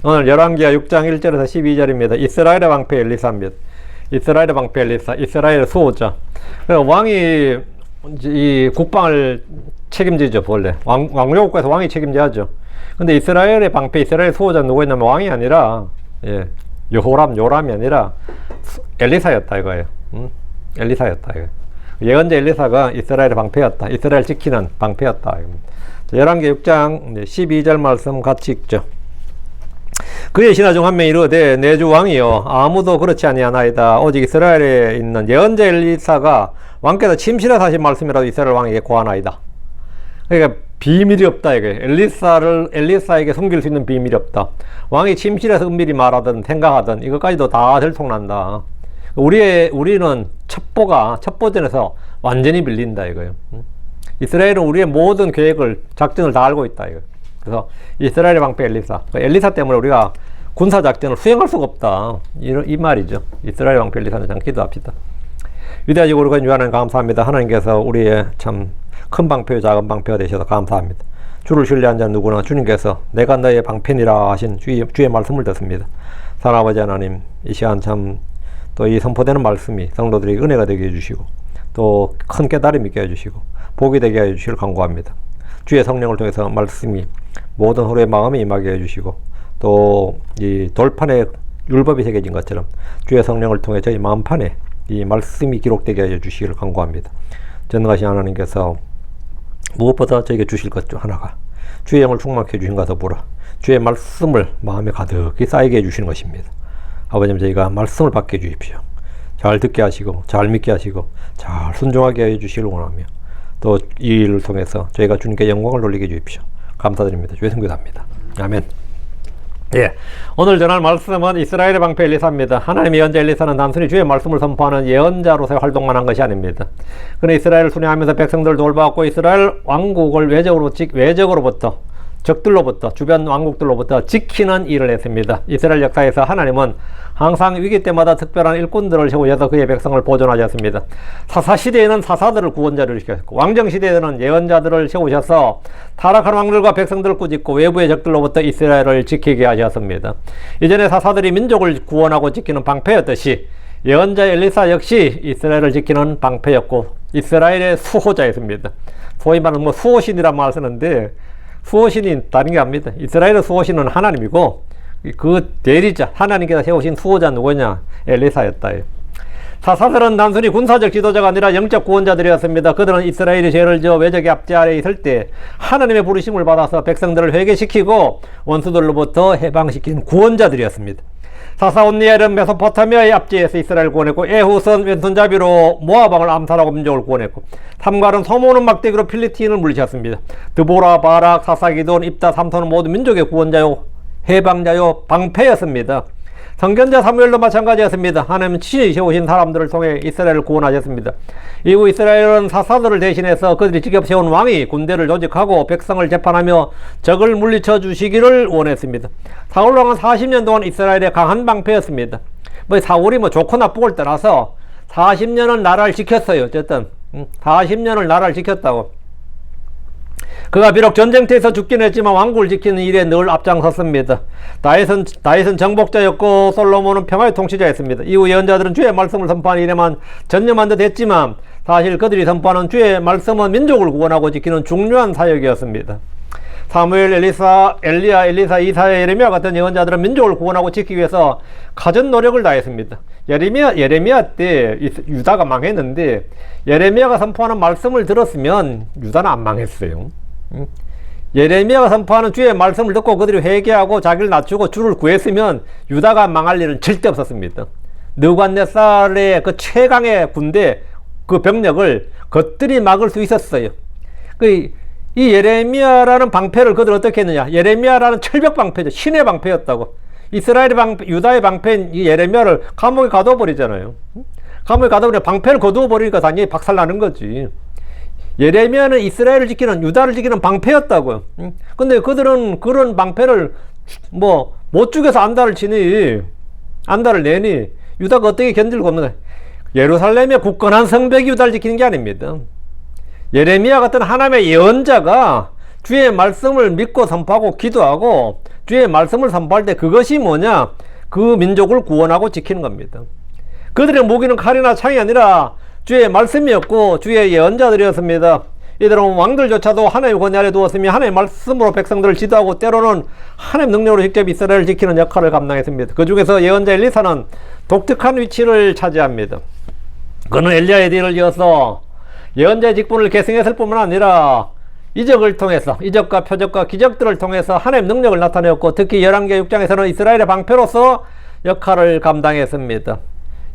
오늘 열왕기하 6장 1절에서 12절입니다. 이스라엘의 방패 엘리사입니다. 이스라엘의 방패 엘리사, 이스라엘의 수호자. 왕이 이 국방을 책임지죠, 원래. 왕조국가에서 왕이 책임져야죠. 근데 이스라엘의 방패, 이스라엘의 수호자는 누구였냐면 왕이 아니라, 요람이 아니라 엘리사였다, 이거예요. 엘리사였다, 이거. 예언자 엘리사가 이스라엘의 방패였다. 이스라엘 지키는 방패였다. 열왕기 6장 12절 말씀 같이 읽죠. 그의 신하 중 한 명이 이르되 내 주 왕이여 아무도 그렇지 아니하나이다. 오직 이스라엘에 있는 예언자 엘리사가 왕께서 침실에서 하신 말씀이라도 이스라엘 왕에게 고하나이다. 그러니까 비밀이 없다 이게. 엘리사에게 숨길 수 있는 비밀이 없다. 왕이 침실에서 은밀히 말하든 생각하든 이것까지도 다 들통난다. 우리는 첩보전에서 완전히 밀린다 이거예요. 이스라엘은 우리의 모든 계획을, 작전을 다 알고 있다 이거. 그래서 이스라엘의 방패 엘리사 때문에 우리가 군사작전을 수행할 수가 없다. 이 말이죠. 이스라엘 방패 엘리사는 참 기도합시다. 위대하시고 우리가 유하나님 감사합니다. 하나님께서 우리의 참 큰 방패요 작은 방패가 되셔서 감사합니다. 주를 신뢰한 자는 누구나 주님께서 내가 너의 방패니라 하신 주의 말씀을 듣습니다. 사랑아버지 하나님, 이 시간 참 또 이 선포되는 말씀이 성도들에게 은혜가 되게 해주시고 또 큰 깨달음이 있게 해주시고 복이 되게 해주시길 간구합니다. 주의 성령을 통해서 말씀이 모든 호로의 마음에 임하게 해주시고 또 이 돌판에 율법이 새겨진 것처럼 주의 성령을 통해 저희 마음판에 이 말씀이 기록되게 해주시기를 간구합니다. 전능하신 하나님께서 무엇보다 저에게 주실 것 중 하나가 주의 영을 충만케 해주신 것과 더불어 주의 말씀을 마음에 가득히 쌓이게 해주시는 것입니다. 아버님, 저희가 말씀을 받게 해주십시오. 잘 듣게 하시고 잘 믿게 하시고 잘 순종하게 해주시길 원하며 또 이 일을 통해서 저희가 주님께 영광을 돌리게 해주십시오. 감사드립니다. 주의 성교답니다. 아멘. 오늘 전할 말씀은 이스라엘의 방패 엘리사입니다. 하나님의 예언자 엘리사는 단순히 주의 말씀을 선포하는 예언자로서의 활동만 한 것이 아닙니다. 그는 이스라엘을 순회하면서 백성들을 돌봐왔고 이스라엘 왕국을 외적으로부터 적들로부터, 주변 왕국들로부터 지키는 일을 했습니다. 이스라엘 역사에서 하나님은 항상 위기 때마다 특별한 일꾼들을 세우셔서 그의 백성을 보존하셨습니다. 사사시대에는 사사들을 구원자를 시켰고 왕정시대에는 예언자들을 세우셔서 타락한 왕들과 백성들을 꾸짖고 외부의 적들로부터 이스라엘을 지키게 하셨습니다. 이전에 사사들이 민족을 구원하고 지키는 방패였듯이 예언자 엘리사 역시 이스라엘을 지키는 방패였고 이스라엘의 수호자였습니다. 소위 말하는 수호신이란 말을 쓰는데 수호신이 다른 게 아닙니다. 이스라엘의 수호신은 하나님이고 그 대리자 하나님께서 세우신 수호자 누구냐? 엘리사였다. 사사들은 단순히 군사적 지도자가 아니라 영적 구원자들이었습니다. 그들은 이스라엘이 죄를 지어 외적의 압제 아래에 있을 때 하나님의 부르심을 받아서 백성들을 회개시키고 원수들로부터 해방시킨 구원자들이었습니다. 사사 온니엘은 메소포타미아의 압제에서 이스라엘을 구원했고 에훗은 왼손잡이로 모압왕을 암살하고 민족을 구원했고 삼갈은 소모는 막대기로 필리스틴을 물리쳤습니다. 드보라, 바락, 사사, 기드온, 입다, 삼손은 모두 민족의 구원자요 해방자요 방패였습니다. 선견자 사무엘도 마찬가지였습니다. 하나님은 친히 세우신 사람들을 통해 이스라엘을 구원하셨습니다. 이후 이스라엘은 사사들을 대신해서 그들이 직접 세운 왕이 군대를 조직하고 백성을 재판하며 적을 물리쳐 주시기를 원했습니다. 사울 왕은 40년 동안 이스라엘의 강한 방패였습니다. 사울이 좋고 나쁘고를 떠나서 40년은 나라를 지켰어요. 어쨌든 40년을 나라를 지켰다고. 그가 비록 전쟁터에서 죽긴 했지만 왕국을 지키는 일에 늘 앞장섰습니다. 다윗은 정복자였고 솔로몬은 평화의 통치자였습니다. 이후 예언자들은 주의 말씀을 선포하는 일에만 전념한 듯 했지만 사실 그들이 선포하는 주의 말씀은 민족을 구원하고 지키는 중요한 사역이었습니다. 사무엘, 엘리야, 엘리사, 이사야, 예레미야 같은 예언자들은 민족을 구원하고 지키기 위해서 가진 노력을 다했습니다. 예레미야 때 유다가 망했는데 예레미야가 선포하는 말씀을 들었으면 유다는 안 망했어요. 예레미야가 선포하는 주의 말씀을 듣고 그들이 회개하고 자기를 낮추고 주를 구했으면 유다가 망할 일은 절대 없었습니다. 느부갓네살의 그 최강의 군대, 그 병력을 것들이 막을 수 있었어요. 이 예레미야라는 방패를 그들 어떻게 했느냐? 예레미야라는 철벽 방패죠. 신의 방패였다고. 이스라엘의 방패, 유다의 방패인 이 예레미야를 감옥에 가둬버리잖아요. 감옥에 가둬버리면 방패를 거두어버리니까 당연히 박살나는 거지. 예레미야는 이스라엘을 지키는, 유다를 지키는 방패였다고요. 근데 그들은 그런 방패를 못 죽여서 안달을 내니 유다가 어떻게 견딜 수 없는 거예요. 예루살렘의 굳건한 성벽이 유다를 지키는 게 아닙니다. 예레미야 같은 하나님의 예언자가 주의 말씀을 믿고 선포하고 기도하고 주의 말씀을 선포할 때 그것이 뭐냐? 그 민족을 구원하고 지키는 겁니다. 그들의 무기는 칼이나 창이 아니라 주의 말씀이었고 주의 예언자들이었습니다. 이들은 왕들조차도 하나님의 권위 아래 두었으며 하나님의 말씀으로 백성들을 지도하고 때로는 하나님의 능력으로 직접 이스라엘을 지키는 역할을 감당했습니다. 그 중에서 예언자 엘리사는 독특한 위치를 차지합니다. 그는 엘리야의 뒤를 이어서 예언자의 직분을 계승했을 뿐만 아니라 이적을 통해서 이적과 표적과 기적들을 통해서 하나님의 능력을 나타내었고 특히 열왕기 6장에서는 이스라엘의 방패로서 역할을 감당했습니다.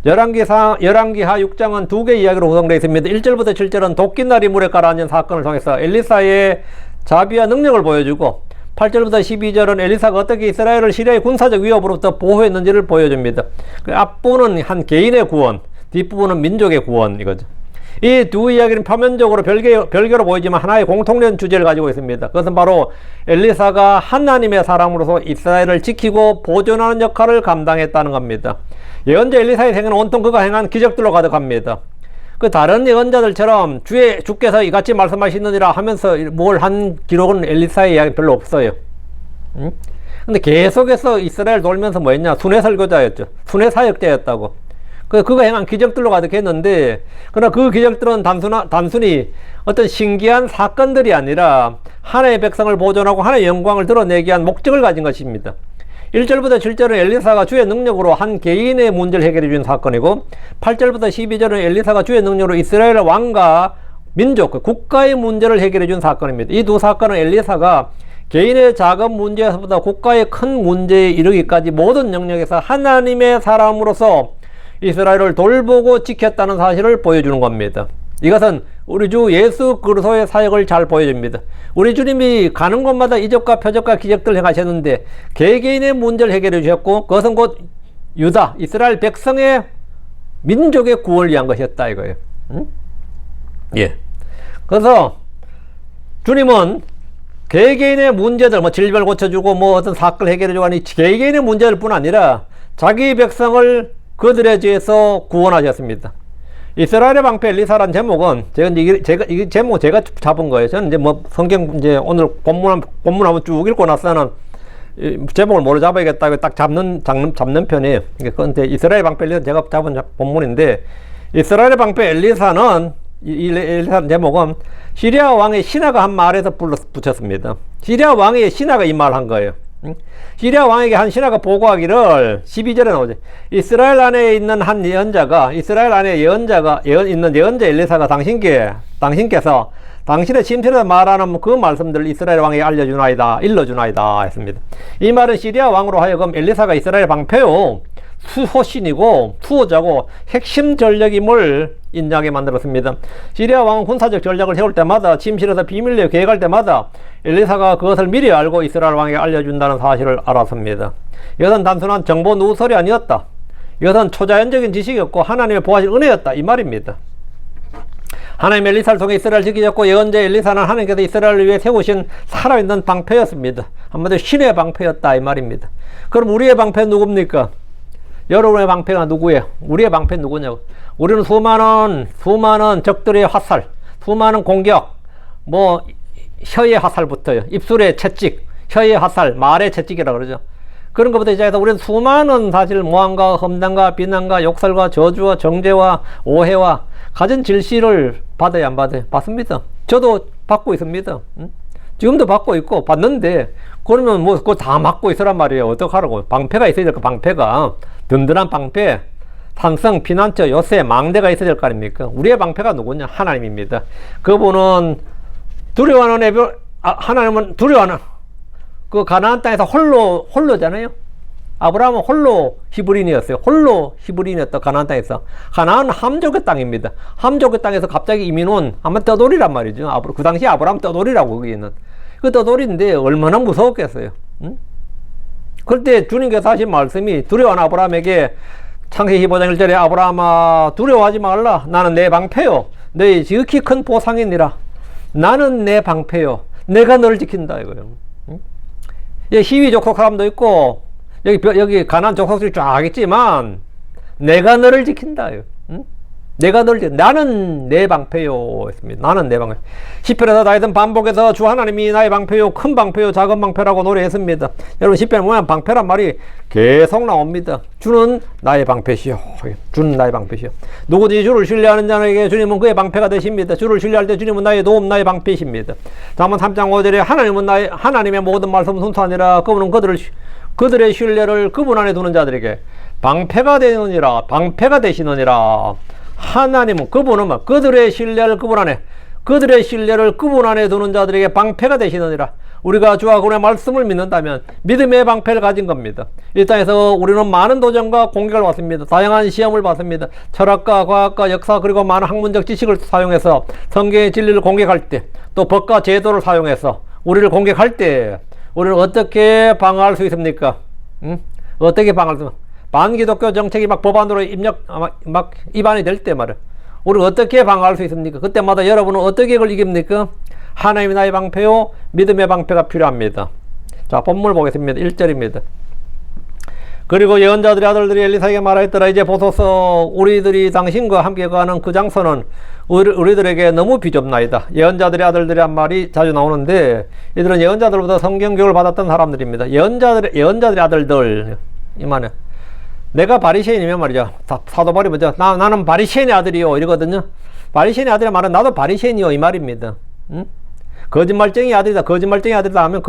열왕기하 6장은 두 개의 이야기로 구성되어 있습니다. 1절부터 7절은 도끼날이 물에 가라앉은 사건을 통해서 엘리사의 자비와 능력을 보여주고 8절부터 12절은 엘리사가 어떻게 이스라엘을 시리아의 군사적 위협으로부터 보호했는지를 보여줍니다. 그 앞부분은 한 개인의 구원, 뒷부분은 민족의 구원이거죠. 이 두 이야기는 표면적으로 별개로 보이지만 하나의 공통된 주제를 가지고 있습니다. 그것은 바로 엘리사가 하나님의 사람으로서 이스라엘을 지키고 보존하는 역할을 감당했다는 겁니다. 예언자 엘리사의 생애는 온통 그가 행한 기적들로 가득합니다. 그 다른 예언자들처럼 주께서 이같이 말씀하시느니라 하면서 뭘 한 기록은 엘리사의 이야기 별로 없어요. 근데 계속해서 이스라엘 돌면서 뭐 했냐? 순회 설교자였죠. 순회 사역자였다고. 그가 행한 기적들로 가득했는데, 그러나 그 기적들은 단순히 어떤 신기한 사건들이 아니라 하나님의 백성을 보존하고 하나님의 영광을 드러내기 위한 목적을 가진 것입니다. 1절부터 7절은 엘리사가 주의 능력으로 한 개인의 문제를 해결해 준 사건이고 8절부터 12절은 엘리사가 주의 능력으로 이스라엘 왕과 민족, 국가의 문제를 해결해 준 사건입니다. 이 두 사건은 엘리사가 개인의 작은 문제에서보다 국가의 큰 문제에 이르기까지 모든 영역에서 하나님의 사람으로서 이스라엘을 돌보고 지켰다는 사실을 보여주는 겁니다. 이것은 우리 주 예수 그리스도의 사역을 잘 보여줍니다. 우리 주님이 가는 곳마다 이적과 표적과 기적들을 행하셨는데 개개인의 문제를 해결해 주셨고 그것은 곧 유다, 이스라엘 백성의 민족의 구원을 위한 것이었다 이거예요. 예. 그래서 주님은 개개인의 문제들, 뭐 질병을 고쳐주고 뭐 어떤 사건을 해결해주고 하니 개개인의 문제들 뿐 아니라 자기 백성을 그들에 대해서 구원하셨습니다. 이스라엘의 방패 엘리사라는 제목은 이 제목 제가 잡은 거예요. 저는 이제 뭐 성경 이제 오늘 본문 한번 쭉 읽고 나서는 제목을 뭐로 잡아야겠다고 딱 잡는 편이에요. 그런데 이스라엘 방패 엘리사 제가 잡은 본문인데 이스라엘의 방패 엘리사는 엘리사는 제목은 시리아 왕의 신하가 한 말에서 붙였습니다. 시리아 왕의 신하가 이 말 한 거예요. 시리아 왕에게 한 신하가 보고하기를 12절에 나오죠. 이스라엘 안에 있는 한 예언자가 이스라엘 안에 있는 예언자 엘리사가 당신께서 당신의 침실에서 말하는 그 말씀들을 이스라엘 왕에게 일러주나이다 했습니다. 이 말은 시리아 왕으로 하여금 엘리사가 이스라엘 방패요 수호신이고 수호자고 핵심 전력임을 인정하게 만들었습니다. 시리아 왕은 군사적 전략을 세울 때마다 침실에서 비밀리에 계획할 때마다 엘리사가 그것을 미리 알고 이스라엘 왕에게 알려준다는 사실을 알았습니다. 이것은 단순한 정보 누설이 아니었다. 이것은 초자연적인 지식이었고 하나님의 보호하신 은혜였다 이 말입니다. 하나님 엘리사를 통해 이스라엘을 지키셨고 예언자 엘리사는 하나님께서 이스라엘을 위해 세우신 살아있는 방패였습니다. 한마디로 신의 방패였다 이 말입니다. 그럼 우리의 방패는 누굽니까? 여러분의 방패가 누구예요? 우리의 방패는 누구냐고. 우리는 수많은 적들의 화살, 수많은 공격, 뭐 혀의 화살부터요. 입술의 채찍, 혀의 화살, 말의 채찍이라고 그러죠. 그런 것부터 시작해서 우리는 수많은 사실 모함과 험담과 비난과 욕설과 저주와 정죄와 오해와 가진 질시를 받아야 안 받아요? 받습니다. 저도 받고 있습니다. 지금도 받고 있고 받는데 그러면 뭐 그거 다 맞고 있으란 말이에요. 어떡하라고. 방패가 있어야 될까? 방패가 든든한 방패, 산성, 피난처, 요새, 망대가 있어야 될 거 아닙니까? 우리의 방패가 누구냐? 하나님입니다. 그분은 하나님은 두려워하는 그 가나안 땅에서 홀로잖아요. 아브라함은 홀로 히브리인이었어요. 홀로 히브리인이었다. 가나안 땅에서. 가나안은 함족의 땅입니다. 함족의 땅에서 갑자기 이민 온 아마 떠돌이란 말이죠. 그 당시 아브라함 떠돌이라고 거기는. 그 떠돌인데 얼마나 무서웠겠어요. 응? 그때 주님께서 하신 말씀이 두려워하는 아브라함에게 창세기 15장 1절에 아브라함아 두려워하지 말라. 나는 내 방패요. 너희 지극히 큰 보상이니라. 나는 내 방패요. 내가 너를 지킨다 이거예요. 응? 히위 족속 사람도 있고 여기 가나안 족속들이 쫙 있지만 내가 너를 지킨다. 응? 내가 널리 나는 내 방패요 했습니다. 나는 내 방패. 시편에서 다윗은 반복해서 주 하나님이 나의 방패요, 큰 방패요, 작은 방패라고 노래했습니다. 여러분 시편에 보면 방패란 말이 계속 나옵니다. 주는 나의 방패시요. 주는 나의 방패시요. 누구든지 주를 신뢰하는 자에게 주님은 그의 방패가 되십니다. 주를 신뢰할 때 주님은 나의 도움, 나의 방패이십니다. 잠언 3장 5절에 하나님의 모든 말씀은 순수하니라. 그분은 그들의 신뢰를 그분 안에 두는 자들에게 방패가 되느니라. 방패가 되시느니라. 하나님은 그분은 그들의 신뢰를 그분 안에 두는 자들에게 방패가 되시느니라. 우리가 주와 그분의 말씀을 믿는다면 믿음의 방패를 가진 겁니다. 이 땅에서 우리는 많은 도전과 공격을 받습니다. 다양한 시험을 받습니다. 철학과 과학과 역사 그리고 많은 학문적 지식을 사용해서 성경의 진리를 공격할 때, 또 법과 제도를 사용해서 우리를 공격할 때 우리는 어떻게 방어할 수 있습니까? 어떻게 방어할 수 있습니까? 반기독교 정책이 막 법안으로 막 입안이 될 때 말이야. 우리가 어떻게 방어할 수 있습니까? 그때마다 여러분은 어떻게 그걸 이깁니까? 하나님이 나의 방패요, 믿음의 방패가 필요합니다. 자, 본문 보겠습니다. 1절입니다. 그리고 예언자들의 아들들이 엘리사에게 말하였더라. 이제 보소서, 우리들이 당신과 함께 가는 그 장소는 우리들에게 너무 비좁나이다. 예언자들의 아들들이란 말이 자주 나오는데, 이들은 예언자들보다 성경교육을 받았던 사람들입니다. 예언자들의 아들들, 이 말은 내가 바리새인이면 말이죠. 사도 바울이 뭐죠? 나는 바리새인의 아들이요 이러거든요. 바리새인의 아들의 말은 나도 바리새인이요 이 말입니다. 거짓말쟁이 아들이다, 거짓말쟁이 아들이다 하면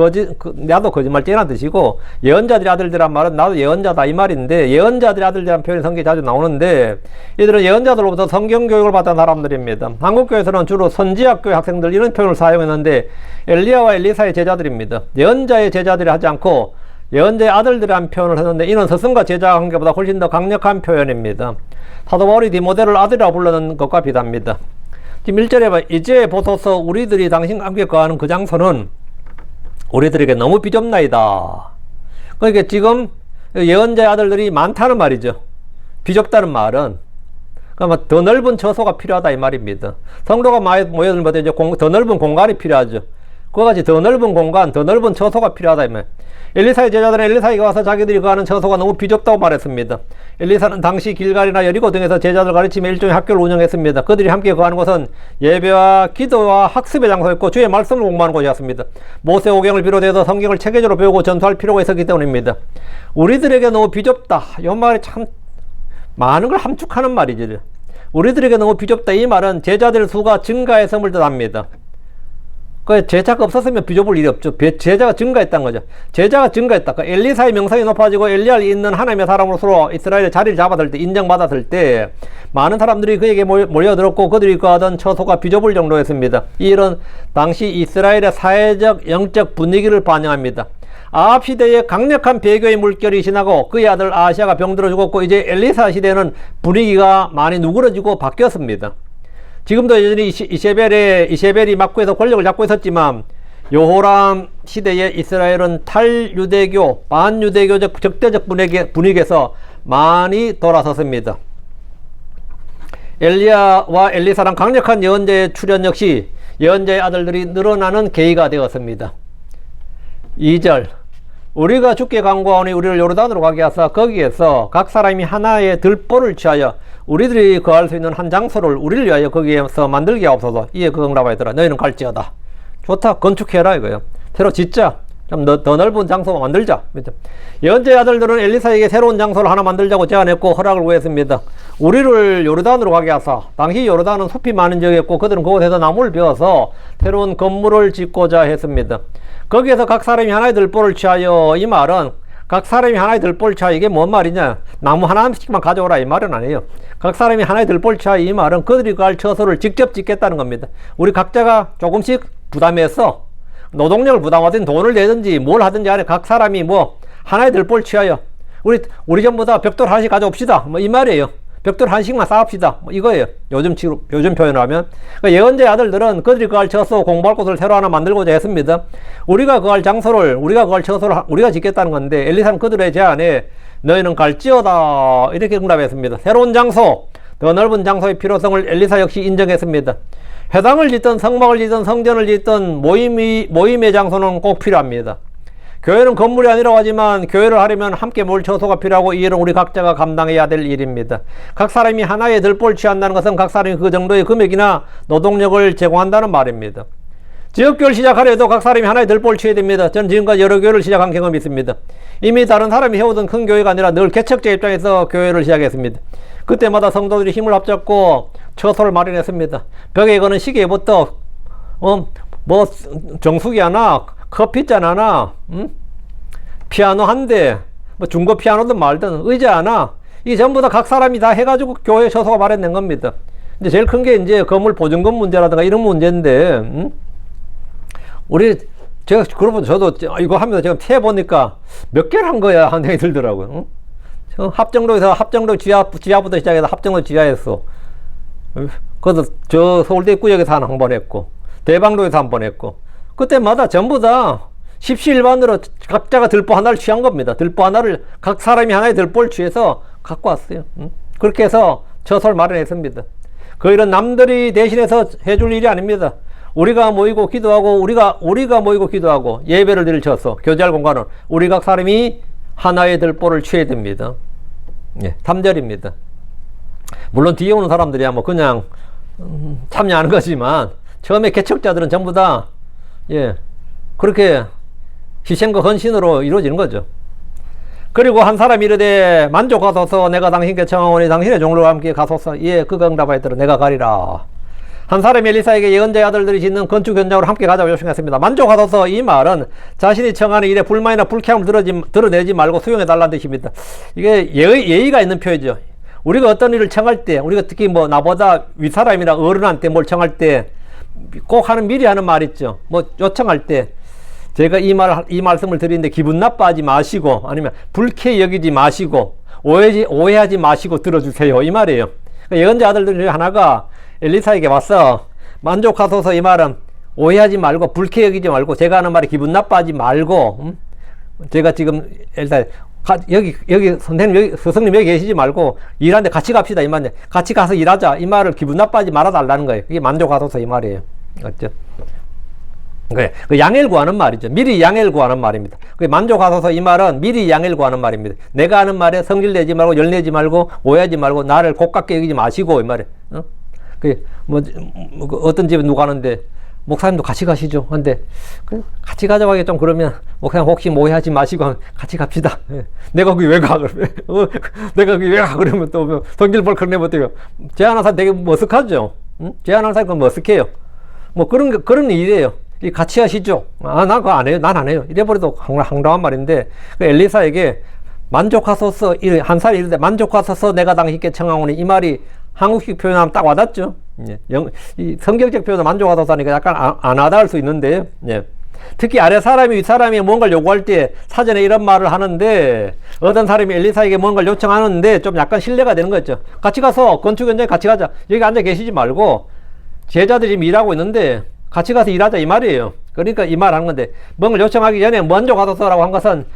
나도 거짓말쟁이라는 뜻이고, 예언자들의 아들들이란 말은 나도 예언자다 이 말인데, 예언자들의 아들들이라는 표현이 성경에 자주 나오는데, 이들은 예언자들로부터 성경교육을 받은 사람들입니다. 한국교회에서는 주로 선지학교회 학생들 이런 표현을 사용했는데, 엘리야와 엘리사의 제자들입니다. 예언자의 제자들이 하지 않고 예언자의 아들들이라는 표현을 했는데, 이는 스승과 제자 관계보다 훨씬 더 강력한 표현입니다. 사도 바울이 디모데를 아들이라고 부르는 것과 비슷합니다. 지금 1절에 봐. 이제 보소서, 우리들이 당신과 함께 거하는 그 장소는 우리들에게 너무 비좁나이다. 그러니까 지금 예언자의 아들들이 많다는 말이죠. 비좁다는 말은 그러니까 더 넓은 처소가 필요하다 이 말입니다. 성도가 모여들면 이제 더 넓은 공간이 필요하죠. 그와 같이 더 넓은 공간, 더 넓은 처소가 필요하다 이 말. 엘리사의 제자들은 엘리사에게 와서 자기들이 거하는 처소가 너무 비좁다고 말했습니다. 엘리사는 당시 길갈이나 여리고 등에서 제자들 가르치며 일종의 학교를 운영했습니다. 그들이 함께 거하는 곳은 예배와 기도와 학습의 장소였고 주의 말씀을 공부하는 곳이었습니다. 모세오경을 비롯해서 성경을 체계적으로 배우고 전수할 필요가 있었기 때문입니다. 우리들에게 너무 비좁다. 이 말이 참 많은 걸 함축하는 말이죠. 우리들에게 너무 비좁다. 이 말은 제자들 수가 증가했음을 뜻합니다. 제자가 없었으면 비좁을 일이 없죠. 제자가 증가했다는 거죠. 제자가 증가했다. 엘리사의 명성이 높아지고 엘리야를 잇는 하나님의 사람으로서 이스라엘의 자리를 잡아들 때, 인정받았을 때 많은 사람들이 그에게 몰려들었고 그들이 거하던 처소가 비좁을 정도였습니다. 이 일은 당시 이스라엘의 사회적 영적 분위기를 반영합니다. 아합 시대에 강력한 배교의 물결이 지나고 그의 아들 아하시아가 병들어 죽었고, 이제 엘리사 시대는 분위기가 많이 누그러지고 바뀌었습니다. 지금도 여전히 이세벨이 막구에서 권력을 잡고 있었지만, 여호람 시대에 이스라엘은 탈유대교, 반유대교적 적대적 분위기에서 많이 돌아섰습니다. 엘리야와 엘리사랑 강력한 예언자의 출현 역시 예언자의 아들들이 늘어나는 계기가 되었습니다. 2절, 우리가 주께 간구하오니 우리를 요르단으로 가게 하사 거기에서 각 사람이 하나의 들보를 취하여 우리들이 거할 수 있는 한 장소를 우리를 위하여 거기에서 만들게 하옵소서. 이에 그 응답하였더라. 너희는 갈지어다. 좋다. 건축해라 이거예요. 새로 짓자. 좀 더 넓은 장소 만들자. 예언자의 아들들은 엘리사에게 새로운 장소를 하나 만들자고 제안했고 허락을 구했습니다. 우리를 요르단으로 가게 하사. 당시 요르단은 숲이 많은 지역이었고 그들은 그곳에서 나무를 베어서 새로운 건물을 짓고자 했습니다. 거기에서 각 사람이 하나의 들보를 취하여, 이 말은 각 사람이 하나의 들보를 취하여, 이게 뭔 말이냐, 나무 하나씩만 가져오라 이 말은 아니에요. 각 사람이 하나의 들보를 취하여, 이 말은 그들이 거할 처소를 직접 짓겠다는 겁니다. 우리 각자가 조금씩 부담해서 노동력을 부담하든 돈을 내든지 뭘 하든지 안에 각 사람이 하나의 들보를 취하여 우리 전부 다 벽돌 하나씩 가져옵시다 이 말이에요. 벽돌 하나씩만 쌓읍시다 이거예요. 요즘 표현을 하면. 그러니까 예언자의 아들들은 그들이 거할 처소, 공부할 곳을 새로 하나 만들고자 했습니다. 우리가 거할 장소를, 우리가 거할 처소를 우리가 짓겠다는 건데, 엘리사는 그들의 제안에 너희는 갈지어다 이렇게 응답했습니다. 새로운 장소, 더 넓은 장소의 필요성을 엘리사 역시 인정했습니다. 회당을 짓든 성막을 짓든 성전을 짓든 모임의 장소는 꼭 필요합니다. 교회는 건물이 아니라고 하지만 교회를 하려면 함께 모일 처소가 필요하고 이 일은 우리 각자가 감당해야 될 일입니다. 각 사람이 하나의 들보를 취한다는 것은 각 사람이 그 정도의 금액이나 노동력을 제공한다는 말입니다. 지역교회를 시작하려 해도 각 사람이 하나의 들보를 취해야 됩니다. 저는 지금까지 여러 교회를 시작한 경험이 있습니다. 이미 다른 사람이 해오던 큰 교회가 아니라 늘 개척자 입장에서 교회를 시작했습니다. 그때마다 성도들이 힘을 합쳤고 처소를 마련했습니다. 벽에 거는 시계부터 뭐 정수기 하나, 커피잔 하나, 피아노 한 대, 뭐 중고 피아노든 말든 의자 하나, 이 전부 다 각 사람이 다 해가지고 교회 처소가 마련된 겁니다. 이제 제일 큰 게 이제 건물 보증금 문제라든가 이런 문제인데, 제가 그러고 저도 이거 하면서 제가 태 보니까 몇 개를 한 거야 하는 생각이 들더라고요. 합정로에서 합정로 지하부터 시작해서 합정로 지하에서, 그래서 저 서울대 구역에서 한 번 했고, 대방로에서 한 번 했고, 그때마다 전부 다 십시일반으로 각자가 들보 하나를 취한 겁니다. 들보 하나를 각 사람이 하나의 들보를 취해서 갖고 왔어요. 그렇게 해서 처소를 마련했습니다. 그 일은 남들이 대신해서 해줄 일이 아닙니다. 우리가 모이고 기도하고 우리가 모이고 기도하고 예배를 드릴 처소, 교제할 공간은 우리 각 사람이 하나의 들보를 취해야 됩니다. 예, 3절입니다. 물론 뒤에 오는 사람들이야 뭐 그냥 참여하는 거지만 처음에 개척자들은 전부 다 그렇게 희생과 헌신으로 이루어지는 거죠. 그리고 한 사람이 이르되 만족하소서 내가 당신께 청하오니 당신의 종로와 함께 가소서. 예, 그가 응답하였더라. 내가 가리라. 한 사람이 엘리사에게 예언자의 아들들이 짓는 건축 현장으로 함께 가자고 요청했습니다. 만족하소서 이 말은 자신이 청하는 일에 불만이나 불쾌함을 드러내지 말고 수용해달라는 뜻입니다. 이게 예의가 있는 표현이죠. 우리가 어떤 일을 청할 때, 우리가 특히 뭐 나보다 윗사람이나 어른한테 뭘 청할 때 꼭 미리 하는 말 있죠. 뭐 요청할 때 제가 이 말씀을 드리는데 기분 나빠하지 마시고 아니면 불쾌히 여기지 마시고 오해하지 마시고 들어주세요. 이 말이에요. 예언자 아들들 중에 하나가 엘리사에게 왔어. 만족하소서 이 말은 오해하지 말고 불쾌히 여기지 말고 제가 하는 말에 기분 나빠하지 말고 제가 지금 엘리사 여기 선생님 스승님 여기 계시지 말고 일하는데 같이 갑시다 이 말이에요. 같이 가서 일하자 이 말을 기분 나빠하지 말아 달라는 거예요. 이게 만족하소서 이 말이에요. 맞죠? 그 양해를 구하는 말이죠. 미리 양해를 구하는 말입니다. 만족하소서 이 말은 미리 양해를 구하는 말입니다. 내가 하는 말에 성질 내지 말고 열내지 말고 오해하지 말고 나를 고깝게 여기지 마시고 이 말이에요. 어떤 집에 누가 가는데 목사님도 같이 가시죠. 근데 같이 가자고 하기 좀 그러면 목사님 혹시 오해하지 마시고 같이 갑시다. 내가 거기 왜 가? 내가 거기 왜 가? 그러면 또 성질 벌컥 내면 어때요? 제안하는 사람 되게 머쓱하죠. 제안하는 사람 그건 머쓱해요. 뭐 그런 일이에요. 같이 하시죠. 난 그거 안 해요. 난 안 해요. 이래버려도 황당한 말인데, 엘리사에게 만족하소서, 한 살이 이르되 만족하소서 내가 당신께 청하오니 이 말이 한국식 표현하면 딱 와닿죠. 이 성경적 표현은 만족하소서 하니까 약간 안 와닿을 수 있는데, 특히 아래 사람이 윗사람이 뭔가를 요구할 때 사전에 이런 말을 하는데, 어떤 사람이 엘리사에게 뭔가를 요청하는데 좀 약간 신뢰가 되는 거죠. 같이 가서 건축 현장에 같이 가자. 여기 앉아 계시지 말고 제자들이 지금 일하고 있는데 같이 가서 일하자 이 말이에요. 그러니까 이 말 하는 건데, 뭔가를 요청하기 전에 만족하소서라고 한 것은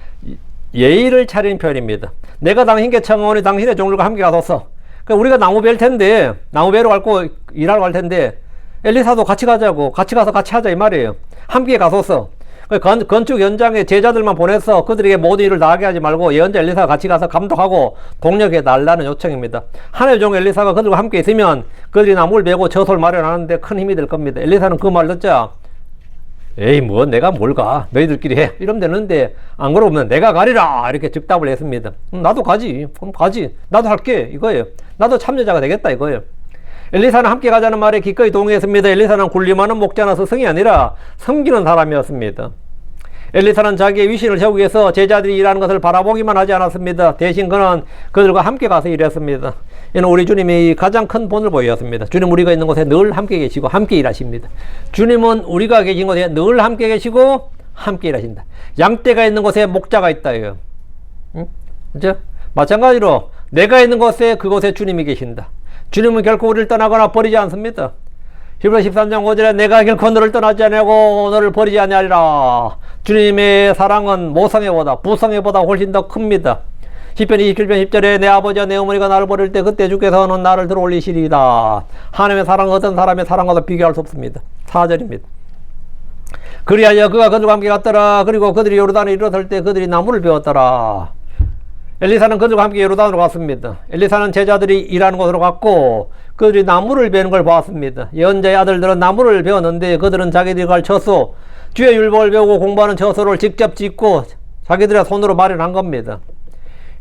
예의를 차리는 표현입니다. 내가 당신께 청하오니 당신의 종들과 함께 가소서. 그러니까 우리가 나무배일 텐데, 나무배로 갈고 일하러 갈 텐데, 엘리사도 같이 가자고, 같이 가서 같이 하자 이 말이에요. 함께 가소서. 건축 현장에 제자들만 보내서 그들에게 모든 일을 다 하게 하지 말고 예언자 엘리사가 같이 가서 감독하고 동력해 달라는 요청입니다. 하나의 종 엘리사가 그들과 함께 있으면 그들이 나무를 베고 처소를 마련하는데 큰 힘이 될 겁니다. 엘리사는 그 말 듣자 에이 뭐 내가 뭘 가, 너희들끼리 해 이러면 되는데, 안 그러면 내가 가리라 이렇게 즉답을 했습니다. 나도 가지. 그럼 가지. 나도 할게 이거예요. 나도 참여자가 되겠다 이거예요. 엘리사는 함께 가자는 말에 기꺼이 동의했습니다. 엘리사는 군림하는 목자나 스승이 아니라 섬기는 사람이었습니다. 엘리사는 자기의 위신을 세우기 위해서 제자들이 일하는 것을 바라보기만 하지 않았습니다. 대신 그는 그들과 함께 가서 일했습니다. 이는 우리 주님이 가장 큰 본을 보였습니다. 주님 우리가 있는 곳에 늘 함께 계시고 함께 일하십니다. 주님은 우리가 계신 곳에 늘 함께 계시고 함께 일하신다. 양떼가 있는 곳에 목자가 있다. 그죠? 마찬가지로 내가 있는 곳에 그곳에 주님이 계신다. 주님은 결코 우리를 떠나거나 버리지 않습니다. 히브리서 13장 5절에 내가 결코 너를 떠나지 아니하고 너를 버리지 아니하리라. 주님의 사랑은 모성애보다 부성애보다 훨씬 더 큽니다. 시편 27편 10절에 내 아버지와 내 어머니가 나를 버릴 때 그때 주께서는 나를 들어 올리시리다. 하나님의 사랑은 어떤 사람의 사랑과도 비교할 수 없습니다. 4절입니다. 그리하여 그가 그들과 함께 갔더라. 그리고 그들이 요르단에 이르렀을 때 그들이 나무를 베었더라. 엘리사는 그들과 함께 요르단으로 갔습니다. 엘리사는 제자들이 일하는 곳으로 갔고 그들이 나무를 베는 걸 보았습니다. 예언자의 아들들은 나무를 베었는데 그들은 자기들이 갈 처소, 주의 율법을 배우고 공부하는 처소를 직접 짓고 자기들의 손으로 마련한 겁니다.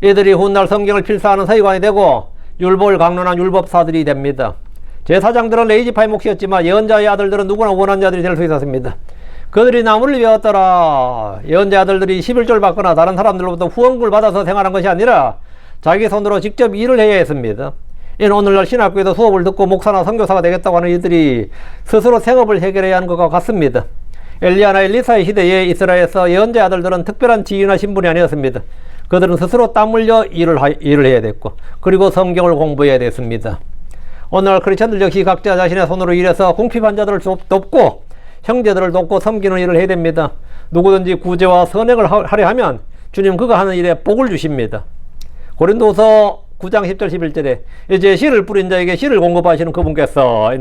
이들이 훗날 성경을 필사하는 서기관이 되고 율법을 강론한 율법사들이 됩니다. 제사장들은 레이지파의 몫이었지만 예언자의 아들들은 누구나 원하는 자들이 될 수 있었습니다. 그들이 나무를 베었더라. 예언자 아들들이 11조를 받거나 다른 사람들로부터 후원금을 받아서 생활한 것이 아니라 자기 손으로 직접 일을 해야 했습니다. 이는 오늘날 신학교에서 수업을 듣고 목사나 선교사가 되겠다고 하는 이들이 스스로 생업을 해결해야 하는 것과 같습니다. 엘리야나 엘리사의 시대에 이스라엘에서 예언자 아들들은 특별한 지위나 신분이 아니었습니다. 그들은 스스로 땀 흘려 일을 해야 됐고 그리고 성경을 공부해야 됐습니다. 오늘날 크리스천들 역시 각자 자신의 손으로 일해서 궁핍한 자들을 돕고 형제들을 돕고 섬기는 일을 해야 됩니다. 누구든지 구제와 선행을 하려 하면 주님 그가 하는 일에 복을 주십니다. 고린도서 9장 10절 11절에 이제 씨를 뿌린 자에게 씨를 공급하시는 그분께서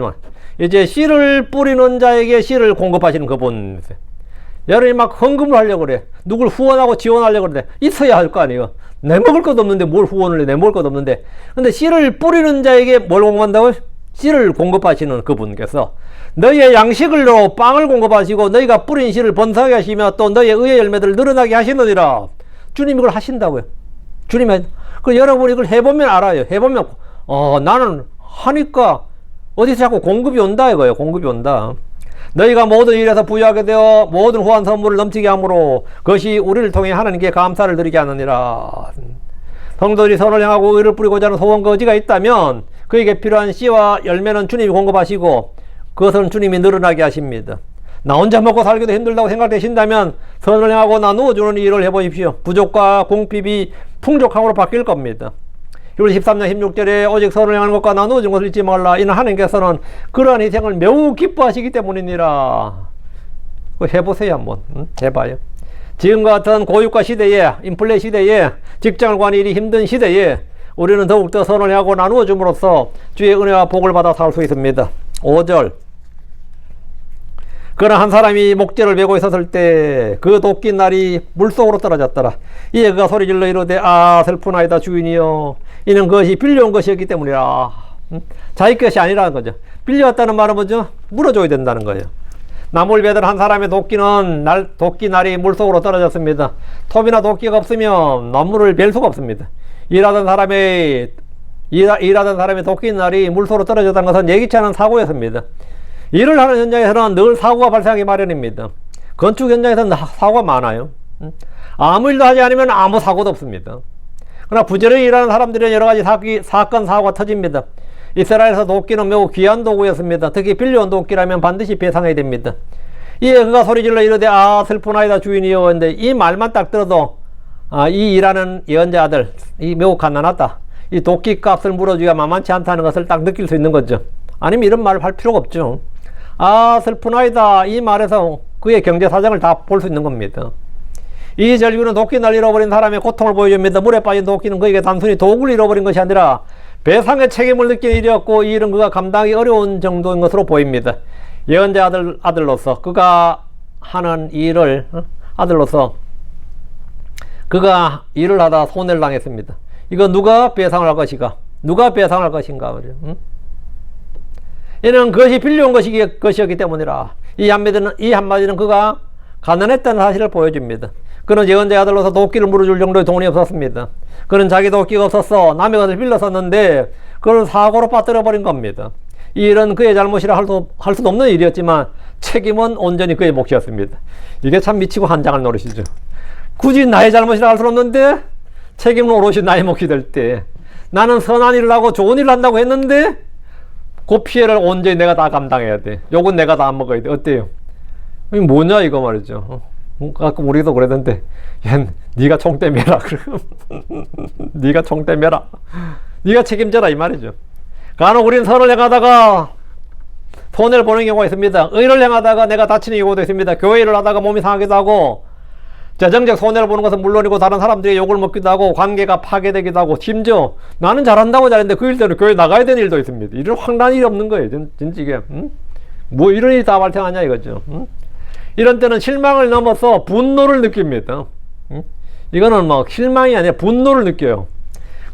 이제 씨를 뿌리는 자에게 씨를 공급하시는 그분. 여러분이 막 헌금을 하려고 그래. 누굴 후원하고 지원하려고 그래. 있어야 할 거 아니에요. 내 먹을 것도 없는데 뭘 후원을 해. 내 먹을 것도 없는데. 근데 씨를 뿌리는 자에게 뭘 공급한다고요? 씨를 공급하시는 그분께서 너희의 양식으로 빵을 공급하시고 너희가 뿌린 씨를 번성하게 하시며 또 너희의 의의 열매들을 늘어나게 하시느니라. 주님이 그걸 하신다고요. 주님이. 그 여러분이 이걸 해보면 알아요. 해보면 나는 하니까 어디서 자꾸 공급이 온다 이거예요. 공급이 온다. 너희가 모든 일에서 부유하게 되어 모든 후한 선물을 넘치게 함으로 그것이 우리를 통해 하나님께 감사를 드리게 하느니라. 성도들이 선을 향하고 의를 뿌리고자 하는 소원 거지가 있다면 그에게 필요한 씨와 열매는 주님이 공급하시고 그것은 주님이 늘어나게 하십니다. 나 혼자 먹고 살기도 힘들다고 생각되신다면 선을 향하고 나누어주는 일을 해보십시오. 부족과 궁핍이 풍족함으로 바뀔 겁니다. 히브리 13장 16절에 오직 선을 향하는 것과 나누어준 것을 잊지 말라. 이는 하나님께서는 그러한 희생을 매우 기뻐하시기 때문이니라. 해보세요 한번. 해봐요. 지금과 같은 고유가 시대에 인플레 시대에 직장을 구하는 일이 힘든 시대에 우리는 더욱더 선을 하고 나누어 줌으로써 주의 은혜와 복을 받아 살 수 있습니다. 5절 그러나 한 사람이 목재를 베고 있었을 때 그 도끼 날이 물속으로 떨어졌더라. 이에 그가 소리질러 이르되 아 슬프나이다 주인이여 이는 그것이 빌려온 것이었기 때문이라. 자기 것이 아니라는 거죠. 빌려왔다는 말은 뭐죠? 물어줘야 된다는 거예요. 나무를 베던 한 사람의 도끼 날이 물속으로 떨어졌습니다. 톱이나 도끼가 없으면 나무를 벨 수가 없습니다. 일하던 사람의 도끼 날이 물속으로 떨어졌다는 것은 예기치 않은 사고였습니다. 일을 하는 현장에서는 늘 사고가 발생하기 마련입니다. 건축 현장에서는 사고가 많아요. 아무 일도 하지 않으면 아무 사고도 없습니다. 그러나 부지런히 일하는 사람들은 여러 가지 사건, 사고가 터집니다. 이스라엘에서 도끼는 매우 귀한 도구였습니다. 특히 빌려온 도끼라면 반드시 배상해야 됩니다. 이에 그가 소리질러 이르되 아 슬프나이다 주인이여. 근데 이 말만 딱 들어도 이 일하는 예언자 아들 이 매우 가난하다. 이 도끼 값을 물어주기가 만만치 않다는 것을 딱 느낄 수 있는 거죠. 아니면 이런 말을 할 필요가 없죠. 아 슬프나이다 이 말에서 그의 경제 사정을 다 볼 수 있는 겁니다. 이 절규는 도끼 날 잃어버린 사람의 고통을 보여줍니다. 물에 빠진 도끼는 그에게 단순히 도구를 잃어버린 것이 아니라 배상의 책임을 느끼는 일이었고 이 일은 그가 감당하기 어려운 정도인 것으로 보입니다. 예언자 아들로서 그가 하는 일을 아들로서 그가 일을 하다 손해를 당했습니다. 이거 누가 배상을 할 것인가? 누가 배상을 할 것인가? 이는 그것이 빌려온 것이었기 때문이라. 이 한마디는 그가 가난했다는 사실을 보여줍니다. 그는 예언자 아들로서 도끼를 물어줄 정도의 돈이 없었습니다. 그는 자기 도끼가 없어서 남의 것을 빌렸었는데 그걸 사고로 빠뜨려버린 겁니다. 이 일은 그의 잘못이라 할 수도 없는 일이었지만 책임은 온전히 그의 몫이었습니다. 이게 참 미치고 한장할 노릇이죠. 굳이 나의 잘못이라 할 수는 없는데 책임은 오롯이 나의 몫이 될 때 나는 선한 일을 하고 좋은 일을 한다고 했는데 그 피해를 온전히 내가 다 감당해야 돼. 욕은 내가 다 안 먹어야 돼. 어때요? 이게 뭐냐 이거 말이죠. 가끔 우리도 그러던데 야, 네가 총대 매라. 네가 총대 매라. 네가 책임져라 이 말이죠. 간혹 우리는 선을 행하다가 손해를 보는 경우가 있습니다. 의를 행하다가 내가 다치는 경우도 있습니다. 교회 일을 하다가 몸이 상하기도 하고 재정적 손해를 보는 것은 물론이고 다른 사람들의 욕을 먹기도 하고 관계가 파괴되기도 하고 심지어 나는 잘한다고 잘했는데 그 일 때문에 교회 나가야 되는 일도 있습니다. 이런 황당한 일이 없는 거예요. 진짜 이게 뭐 이런 일이 다 발생하냐 이거죠. 이런 때는 실망을 넘어서 분노를 느낍니다. 이거는 막 실망이 아니라 분노를 느껴요.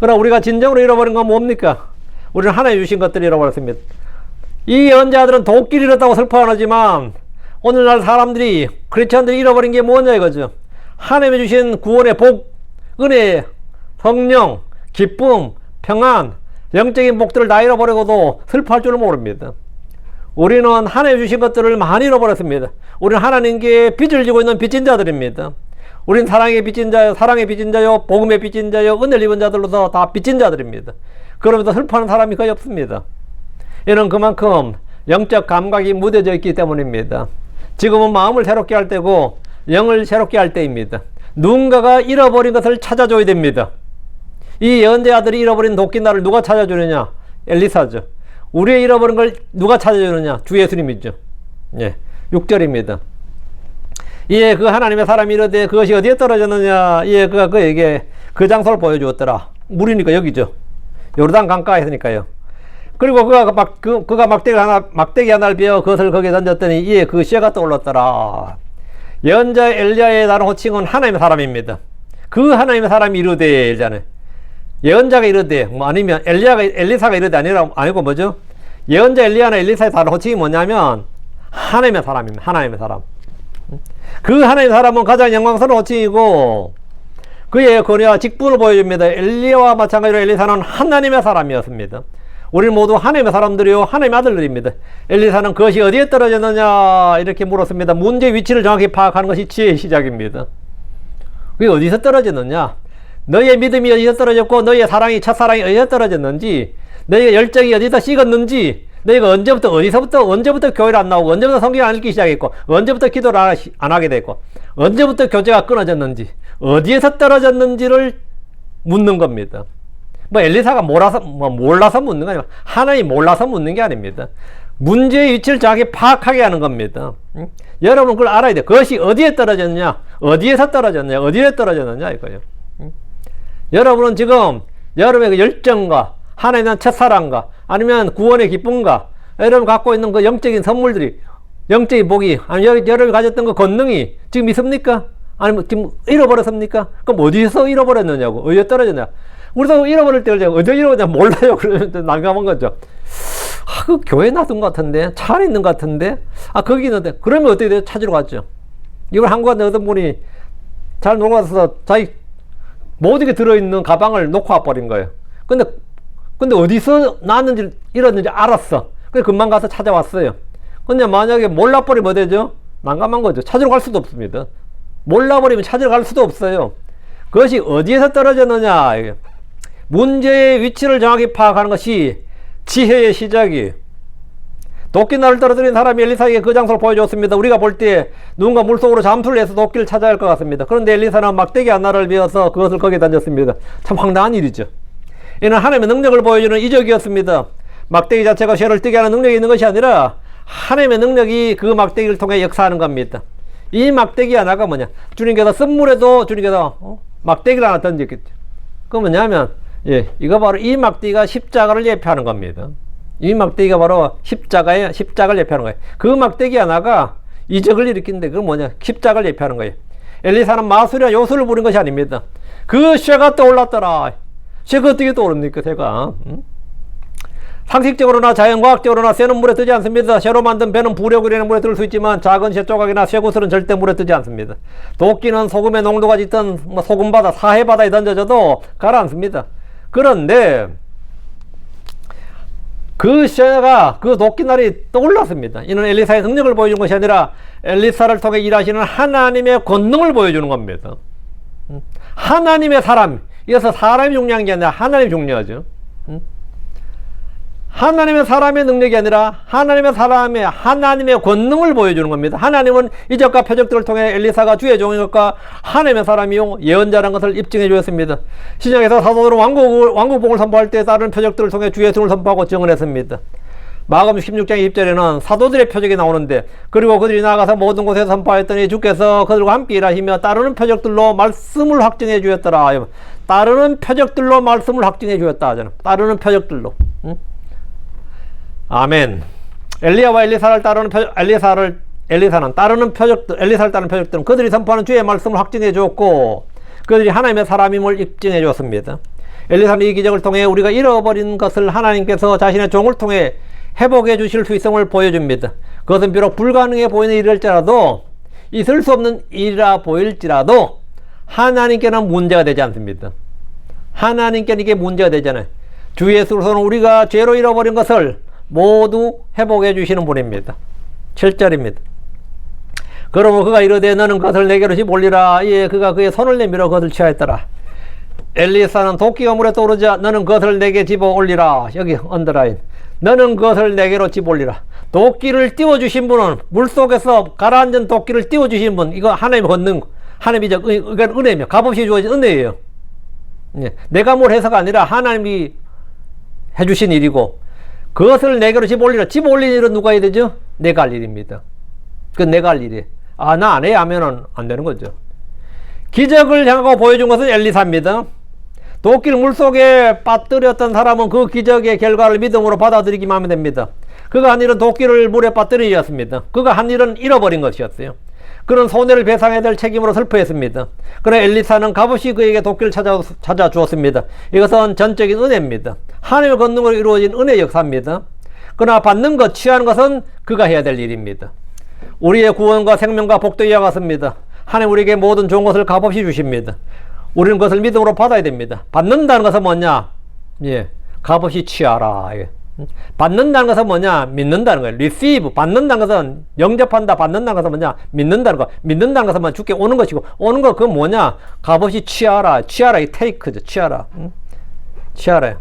그러나 우리가 진정으로 잃어버린 건 뭡니까? 우리는 하나님 주신 것들을 잃어버렸습니다. 이 예언자들은 도끼를 잃었다고 슬퍼하지만 오늘날 사람들이, 크리스천들이 잃어버린 게 뭐냐 이거죠. 하나님이 주신 구원의 복, 은혜, 성령, 기쁨, 평안, 영적인 복들을 다 잃어버리고도 슬퍼할 줄은 모릅니다. 우리는 하나님 주신 것들을 많이 잃어버렸습니다. 우리는 하나님께 빚을 지고 있는 빚진 자들입니다. 우린 사랑의 빚진 자요, 사랑의 빚진 자요, 복음의 빚진 자요, 은혜를 입은 자들로서 다 빚진 자들입니다. 그러면서 슬퍼하는 사람이 거의 없습니다. 이는 그만큼 영적 감각이 무뎌져 있기 때문입니다. 지금은 마음을 새롭게 할 때고 영을 새롭게 할 때입니다. 누군가가 잃어버린 것을 찾아줘야 됩니다. 이 예언자들이 잃어버린 도끼날을 누가 찾아주느냐? 엘리사죠. 우리의 잃어버린 걸 누가 찾아주느냐? 주 예수님이죠. 예, 6절입니다. 예, 그 하나님의 사람이 이르되 그것이 어디에 떨어졌느냐? 예, 그가 그에게 그 장소를 보여주었더라. 물이니까 여기죠. 요르단 강가에 있으니까요. 그리고 그가 막대기 하나를 베어 그것을 거기에 던졌더니 예, 그 쇠가 떠올랐더라. 예언자 엘리야의 다른 호칭은 하나님의 사람입니다. 그 하나님의 사람이 이르되 일자는 예언자가 이르되 뭐 아니면 엘리사가 이르되 아니고 뭐죠? 예언자 엘리야나 엘리사의 다른 호칭이 뭐냐면 하나님의 사람입니다. 하나님의 사람. 그 하나님의 사람은 가장 영광스러운 호칭이고 그의 권위와 직분을 보여줍니다. 엘리야와 마찬가지로 엘리사는 하나님의 사람이었습니다. 우리 모두 하나님의 사람들이요, 하나님의 아들들입니다. 엘리사는 그것이 어디에 떨어졌느냐 이렇게 물었습니다. 문제의 위치를 정확히 파악하는 것이 지혜의 시작입니다. 그게 어디서 떨어졌느냐? 너의 믿음이 어디서 떨어졌고 너의 사랑이, 첫사랑이 어디서 떨어졌는지, 너의 열정이 어디서 식었는지, 너희가 언제부터 교회를 안 나오고 언제부터 성경 안 읽기 시작했고 언제부터 기도를 안 하게 됐고 언제부터 교제가 끊어졌는지, 어디에서 떨어졌는지를 묻는 겁니다. 뭐 엘리사가 몰라서 묻는 거 아니라 하나님이 몰라서 묻는 게 아닙니다. 문제의 위치를 정확히 파악하게 하는 겁니다. 여러분은 그걸 알아야 돼요. 그것이 어디에 떨어졌냐, 어디에서 떨어졌냐, 어디에 떨어졌느냐 이거예요. 여러분은 지금 여러분의 그 열정과 하나님에 대한 첫사랑과 아니면 구원의 기쁨과 여러분 갖고 있는 그 영적인 선물들이, 영적인 복이, 아니면 여러분이 가졌던 그 권능이 지금 있습니까? 아니면 지금 잃어버렸습니까? 그럼 어디서 잃어버렸느냐고, 어디에 떨어졌냐? 우리도 잃어버릴 때 어디에 잃어버렸냐 몰라요. 그러면 난감한 거죠. 아, 그 교회 놔둔 것 같은데, 차 안에 있는 것 같은데, 아, 거기 있는데, 그러면 어떻게 돼요? 찾으러 갔죠. 이걸 한국 갔는데 어떤 분이 잘 놀고 와서 자기 모든 게 들어있는 가방을 놓고 와버린 거예요. 근데 어디서 나왔는지, 잃었는지 알았어. 그래서 금방 가서 찾아왔어요. 근데 만약에 몰라버리면 뭐 되죠? 난감한 거죠. 찾으러 갈 수도 없습니다. 몰라버리면 찾으러 갈 수도 없어요. 그것이 어디에서 떨어졌느냐. 문제의 위치를 정확히 파악하는 것이 지혜의 시작이에요. 도끼날을 떨어뜨린 사람이 엘리사에게 그 장소를 보여줬습니다. 우리가 볼 때 누군가 물속으로 잠수를 해서 도끼를 찾아야 할 것 같습니다. 그런데 엘리사는 막대기 하나를 베어서 그것을 거기에 던졌습니다. 참 황당한 일이죠. 이는 하나님의 능력을 보여주는 이적이었습니다. 막대기 자체가 쇠를 뜨게 하는 능력이 있는 것이 아니라 하나님의 능력이 그 막대기를 통해 역사하는 겁니다. 이 막대기 하나가 뭐냐? 주님께서 쓴물에도 주님께서 막대기를 하나 던졌겠죠. 그 뭐냐면, 예, 이거 바로 이 막대기가 십자가를 예표하는 겁니다. 이 막대기가 바로 십자가를 예표하는 거예요. 그 막대기 하나가 이적을 일으키는데 그건 뭐냐? 십자가를 예표하는 거예요. 엘리사는 마술이나 요술을 부린 것이 아닙니다. 그 쇠가 떠올랐더라. 쇠가 어떻게 떠오릅니까, 쇠가? 상식적으로나 자연과학적으로나 쇠는 물에 뜨지 않습니다. 쇠로 만든 배는 부력이라는 물에 뜰 수 있지만 작은 쇠 조각이나 쇠구슬은 절대 물에 뜨지 않습니다. 도끼는 소금의 농도가 짙은 소금바다, 사해바다에 던져져도 가라앉습니다. 그런데 그 쇠가, 그 도끼날이 떠올랐습니다. 이는 엘리사의 능력을 보여준 것이 아니라 엘리사를 통해 일하시는 하나님의 권능을 보여주는 겁니다. 하나님의 사람, 이어서 사람이 중요한 게 아니라 하나님이 중요하죠. 하나님의 사람의 능력이 아니라 하나님의 권능을 보여주는 겁니다. 하나님은 이적과 표적들을 통해 엘리사가 주의 종인 것과 하나님의 사람이요 예언자라는 것을 입증해 주었습니다. 신약에서 사도들은 왕국복을 선포할 때 따르는 표적들을 통해 주의 승을 선포하고 증언했습니다. 마가복음 16장 20절에는 사도들의 표적이 나오는데, 그리고 그들이 나아가서 모든 곳에 선포하였더니 주께서 그들과 함께 일하시며 따르는 표적들로 말씀을 확증해 주었더라. 따르는 표적들로 말씀을 확증해 주었다. 따르는 표적들로. 아멘. 엘리야와 엘리사를 엘리사는 따르는 표적들, 엘리사를 따르는 표적들은 그들이 선포하는 주의 말씀을 확증해 주었고 그들이 하나님의 사람임을 입증해 주었습니다. 엘리사는 이 기적을 통해 우리가 잃어버린 것을 하나님께서 자신의 종을 통해 회복해 주실 수 있음을 보여줍니다. 그것은 비록 불가능해 보이는 일일지라도, 있을 수 없는 일이라 보일지라도 하나님께는 문제가 되지 않습니다. 하나님께는 이게 문제가 되잖아요. 주 예수로서는 우리가 죄로 잃어버린 것을 모두 회복해 주시는 분입니다. 7절입니다. 그러므로 그가 이르되 너는 그것을 내게로 집올리라. 이에 그가 그의 손을 내밀어 그것을 취하였더라. 엘리사는 도끼가 물에 떠오르자 너는 그것을 내게 집어 올리라. 여기 언더라인. 너는 그것을 내게로 집올리라. 도끼를 띄워주신 분은, 물속에서 가라앉은 도끼를 띄워주신 분, 이거 하나님의 권능, 하나님이 이건 은혜며 값없이 주어진 은혜예요. 내가 뭘 해서가 아니라 하나님이 해주신 일이고, 그것을 내게로 집올리라. 집올리는 일은 누가 해야 되죠? 내가 할 일입니다. 그건 내가 할 일이에요. 아, 나 안 해 하면은 안 되는 거죠. 기적을 향하고 보여준 것은 엘리사입니다. 도끼를 물속에 빠뜨렸던 사람은 그 기적의 결과를 믿음으로 받아들이기만 하면 됩니다. 그가 한 일은 도끼를 물에 빠뜨리였습니다. 그가 한 일은 잃어버린 것이었어요. 그는 손해를 배상해야 될 책임으로 슬퍼했습니다. 그러나 엘리사는 값없이 그에게 도끼를 찾아 주었습니다. 이것은 전적인 은혜입니다. 하늘의 권능으로 이루어진 은혜의 역사입니다. 그러나 받는 것, 취하는 것은 그가 해야 될 일입니다. 우리의 구원과 생명과 복도 이와 같습니다. 하나님 우리에게 모든 좋은 것을 값없이 주십니다. 우리는 그것을 믿음으로 받아야 됩니다. 받는다는 것은 뭐냐? 예, 값없이 취하라. 예. 받는다는 것은 뭐냐? 믿는다는 거예요. receive, 받는다는 것은 영접한다. 받는다는 것은 뭐냐? 믿는다는 거. 믿는다는 것은 주께 오는 것이고, 오는 거 그건 뭐냐? 값없이 취하라. 취하라. 이 take죠. 취하라. 취하라.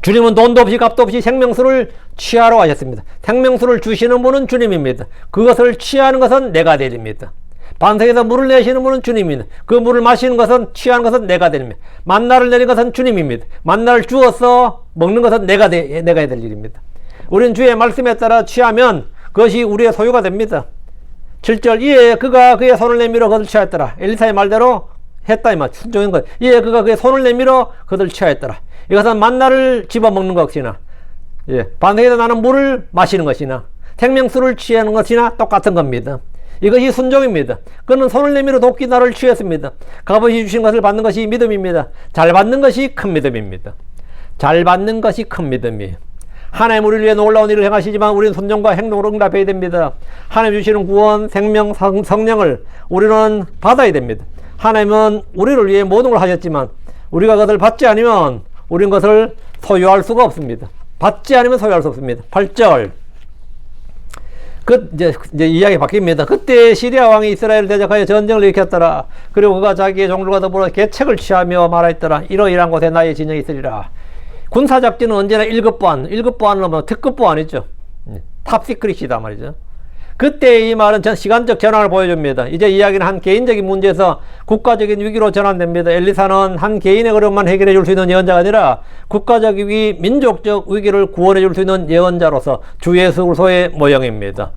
주님은 돈도 없이 값도 없이 생명수를 취하러 하셨습니다. 생명수를 주시는 분은 주님입니다. 그것을 취하는 것은 내가 되립니다. 반석에서 물을 내시는 분은 주님입니다. 그 물을 마시는 것은, 취하는 것은 내가 됩니다. 만나를 내린 것은 주님입니다. 만나를 주어서 먹는 것은 내가 해야 될 일입니다. 우리는 주의 말씀에 따라 취하면 그것이 우리의 소유가 됩니다. 7절, 이에 그가 그의 손을 내밀어 그것을 취하였더라. 엘리사의 말대로 했다 이 말, 순종인 것. 이에 그가 그의 손을 내밀어 그것을 취하였더라. 이것은 만나를 집어먹는 것이나, 예, 반석에서 나는 물을 마시는 것이나, 생명수를 취하는 것이나 똑같은 겁니다. 이것이 순종입니다. 그는 손을 내밀어 도끼 나를 취했습니다. 값없이 주신 것을 받는 것이 믿음입니다. 잘 받는 것이 큰 믿음입니다. 잘 받는 것이 큰 믿음이에요. 하나님 우리를 위해 놀라운 일을 행하시지만 우리는 순종과 행동으로 응답해야 됩니다. 하나님 주시는 구원, 생명, 성령을 우리는 받아야 됩니다. 하나님은 우리를 위해 모든 걸 하셨지만 우리가 그것을 받지 않으면 우리는 그것을 소유할 수가 없습니다. 받지 않으면 소유할 수 없습니다. 8절. 이제 이야기 바뀝니다. 그때 시리아 왕이 이스라엘을 대적하여 전쟁을 일으켰더라. 그리고 그가 자기의 종들과 더불어 계책을 취하며 말하였더라. 이러이러한 곳에 나의 진영이 있으리라. 군사작전은 언제나 1급 보안, 1급 보안은 뭐 특급 보안이죠. 탑시크릿이다 말이죠. 그때 이 말은 시간적 전환을 보여줍니다. 이제 이야기는 한 개인적인 문제에서 국가적인 위기로 전환됩니다. 엘리사는 한 개인의 어려움만 해결해 줄 수 있는 예언자가 아니라 국가적 위기, 민족적 위기를 구원해 줄 수 있는 예언자로서 주 예수로서의 모형입니다.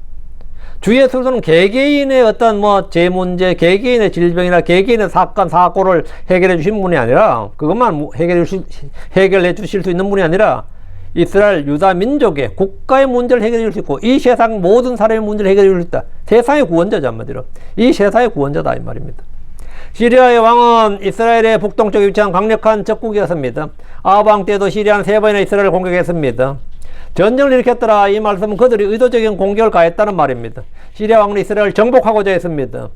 주 예수는 개개인의 어떤 제 문제, 개개인의 질병이나 개개인의 사건, 사고를 해결해 주신 분이 아니라, 그것만 해결해 주실 수 있는 분이 아니라 이스라엘 유다 민족의 국가의 문제를 해결해 줄 수 있고 이 세상 모든 사람의 문제를 해결해 줄 수 있다. 세상의 구원자죠, 한마디로. 이 세상의 구원자다 이 말입니다. 시리아의 왕은 이스라엘의 북동쪽에 위치한 강력한 적국이었습니다. 아합 왕 때도 시리아는 3번이나 이스라엘을 공격했습니다. 전쟁을 일으켰더라. 이 말씀은 그들이 의도적인 공격을 가했다는 말입니다. 시리아 왕은 이스라엘을 정복하고자 했습니다.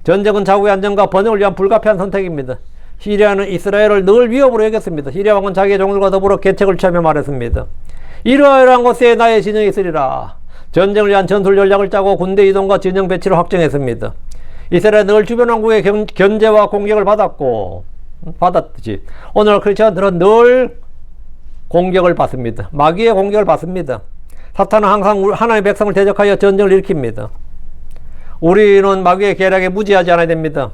전쟁은 자국의 안정과 번영을 위한 불가피한 선택입니다. 시리아는 이스라엘을 늘 위협으로 여겼습니다. 시리아 왕은 자기의 종들과 더불어 계책을 취하며 말했습니다. 이러이러한 곳에 나의 진영이 있으리라. 전쟁을 위한 전술 전략을 짜고 군대 이동과 진영 배치를 확정했습니다. 이스라엘은 늘 주변 왕국의 견제와 공격을 받았듯이 오늘 크리스천들은 늘 공격을 받습니다. 마귀의 공격을 받습니다. 사탄은 항상 하나님의 백성을 대적하여 전쟁을 일으킵니다. 우리는 마귀의 계략에 무지하지 않아야 됩니다.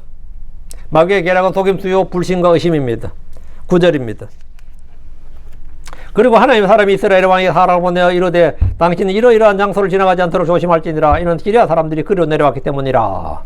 마귀의 계략은 속임수요 불신과 의심입니다. 9절입니다. 그리고 하나님의 사람이 이스라엘 왕에게 사람을 보내어 이르되 당신은 이러이러한 장소를 지나가지 않도록 조심할지니라. 이는 시리아 사람들이 그리로 내려왔기 때문이라.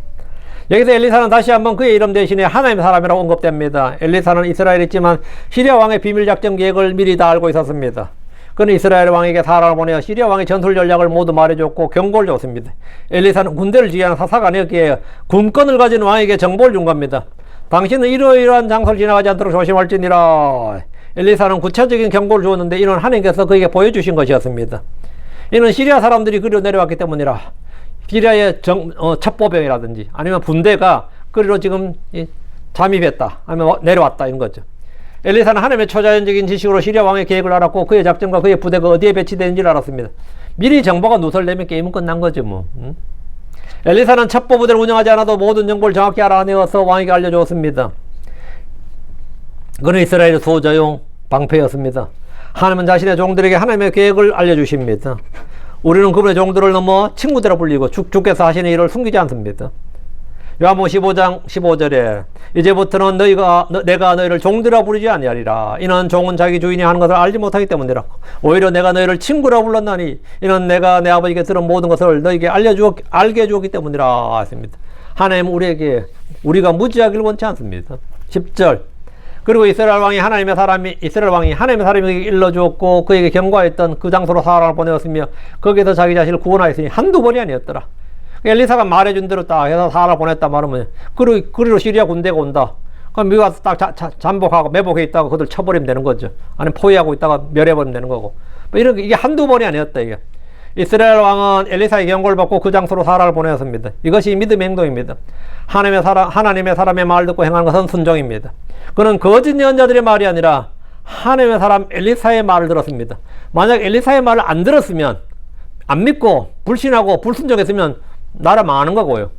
여기서 엘리사는 다시 한번 그의 이름 대신에 하나님의 사람이라고 언급됩니다. 엘리사는 이스라엘에 있지만 시리아 왕의 비밀 작전 계획을 미리 다 알고 있었습니다. 그는 이스라엘 왕에게 사람을 보내어 시리아 왕의 전술 전략을 모두 말해줬고 경고를 줬습니다. 엘리사는 군대를 지휘하는 사사가 아니었기에 군권을 가진 왕에게 정보를 준 겁니다. 당신은 이러이러한 장소를 지나가지 않도록 조심할지니라. 엘리사는 구체적인 경고를 주었는데 이는 하나님께서 그에게 보여주신 것이었습니다. 이는 시리아 사람들이 그리로 내려왔기 때문이라. 시리아의 첩보병이라든지 아니면 분대가 그리로 지금 잠입했다 아니면 내려왔다 이런 거죠. 엘리사는 하나님의 초자연적인 지식으로 시리아 왕의 계획을 알았고 그의 작전과 그의 부대가 어디에 배치되는지를 알았습니다. 미리 정보가 누설되면 게임은 끝난 거죠 뭐. 엘리사는 첩보 부대를 운영하지 않아도 모든 정보를 정확히 알아내어서 왕에게 알려주었습니다. 그는 이스라엘의 수호자용 방패였습니다. 하나님은 자신의 종들에게 하나님의 계획을 알려주십니다. 우리는 그분의 종들을 넘어 친구들이라 불리고 주께서 하시는 일을 숨기지 않습니다. 요한복음 15장 15절에 이제부터는 내가 너희를 종들이라 부르지 아니하리라. 이는 종은 자기 주인이 하는 것을 알지 못하기 때문이라. 오히려 내가 너희를 친구라 불렀나니 이는 내가 내 아버지께 들은 모든 것을 너희에게 알게 해주었기 때문이라 했습니다. 하나님은 우리가 무지하기를 원치 않습니다. 10절 그리고 이스라엘 왕이 하나님의 사람에게 일러주었고 그에게 경고하였던 그 장소로 사람을 보내었으며 거기에서 자기 자신을 구원하였으니 한두 번이 아니었더라. 엘리사가 말해준 대로 딱 해서 사람을 보냈다 말하면 그리로 시리아 군대가 온다. 그럼 미국 와서 딱 잠복하고 매복해 있다가 그들 쳐버리면 되는 거죠. 아니면 포위하고 있다가 멸해버리면 되는 거고. 이게 한두 번이 아니었다 이게. 이스라엘 왕은 엘리사의 경고를 받고 그 장소로 사람을 보내었습니다. 이것이 믿음의 행동입니다. 하나님의 사람의 말을 듣고 행하는 것은 순종입니다. 그는 거짓 예언자들의 말이 아니라 하나님의 사람 엘리사의 말을 들었습니다. 만약 엘리사의 말을 안 들었으면 안 믿고 불신하고 불순종했으면 나라 망하는 거고요.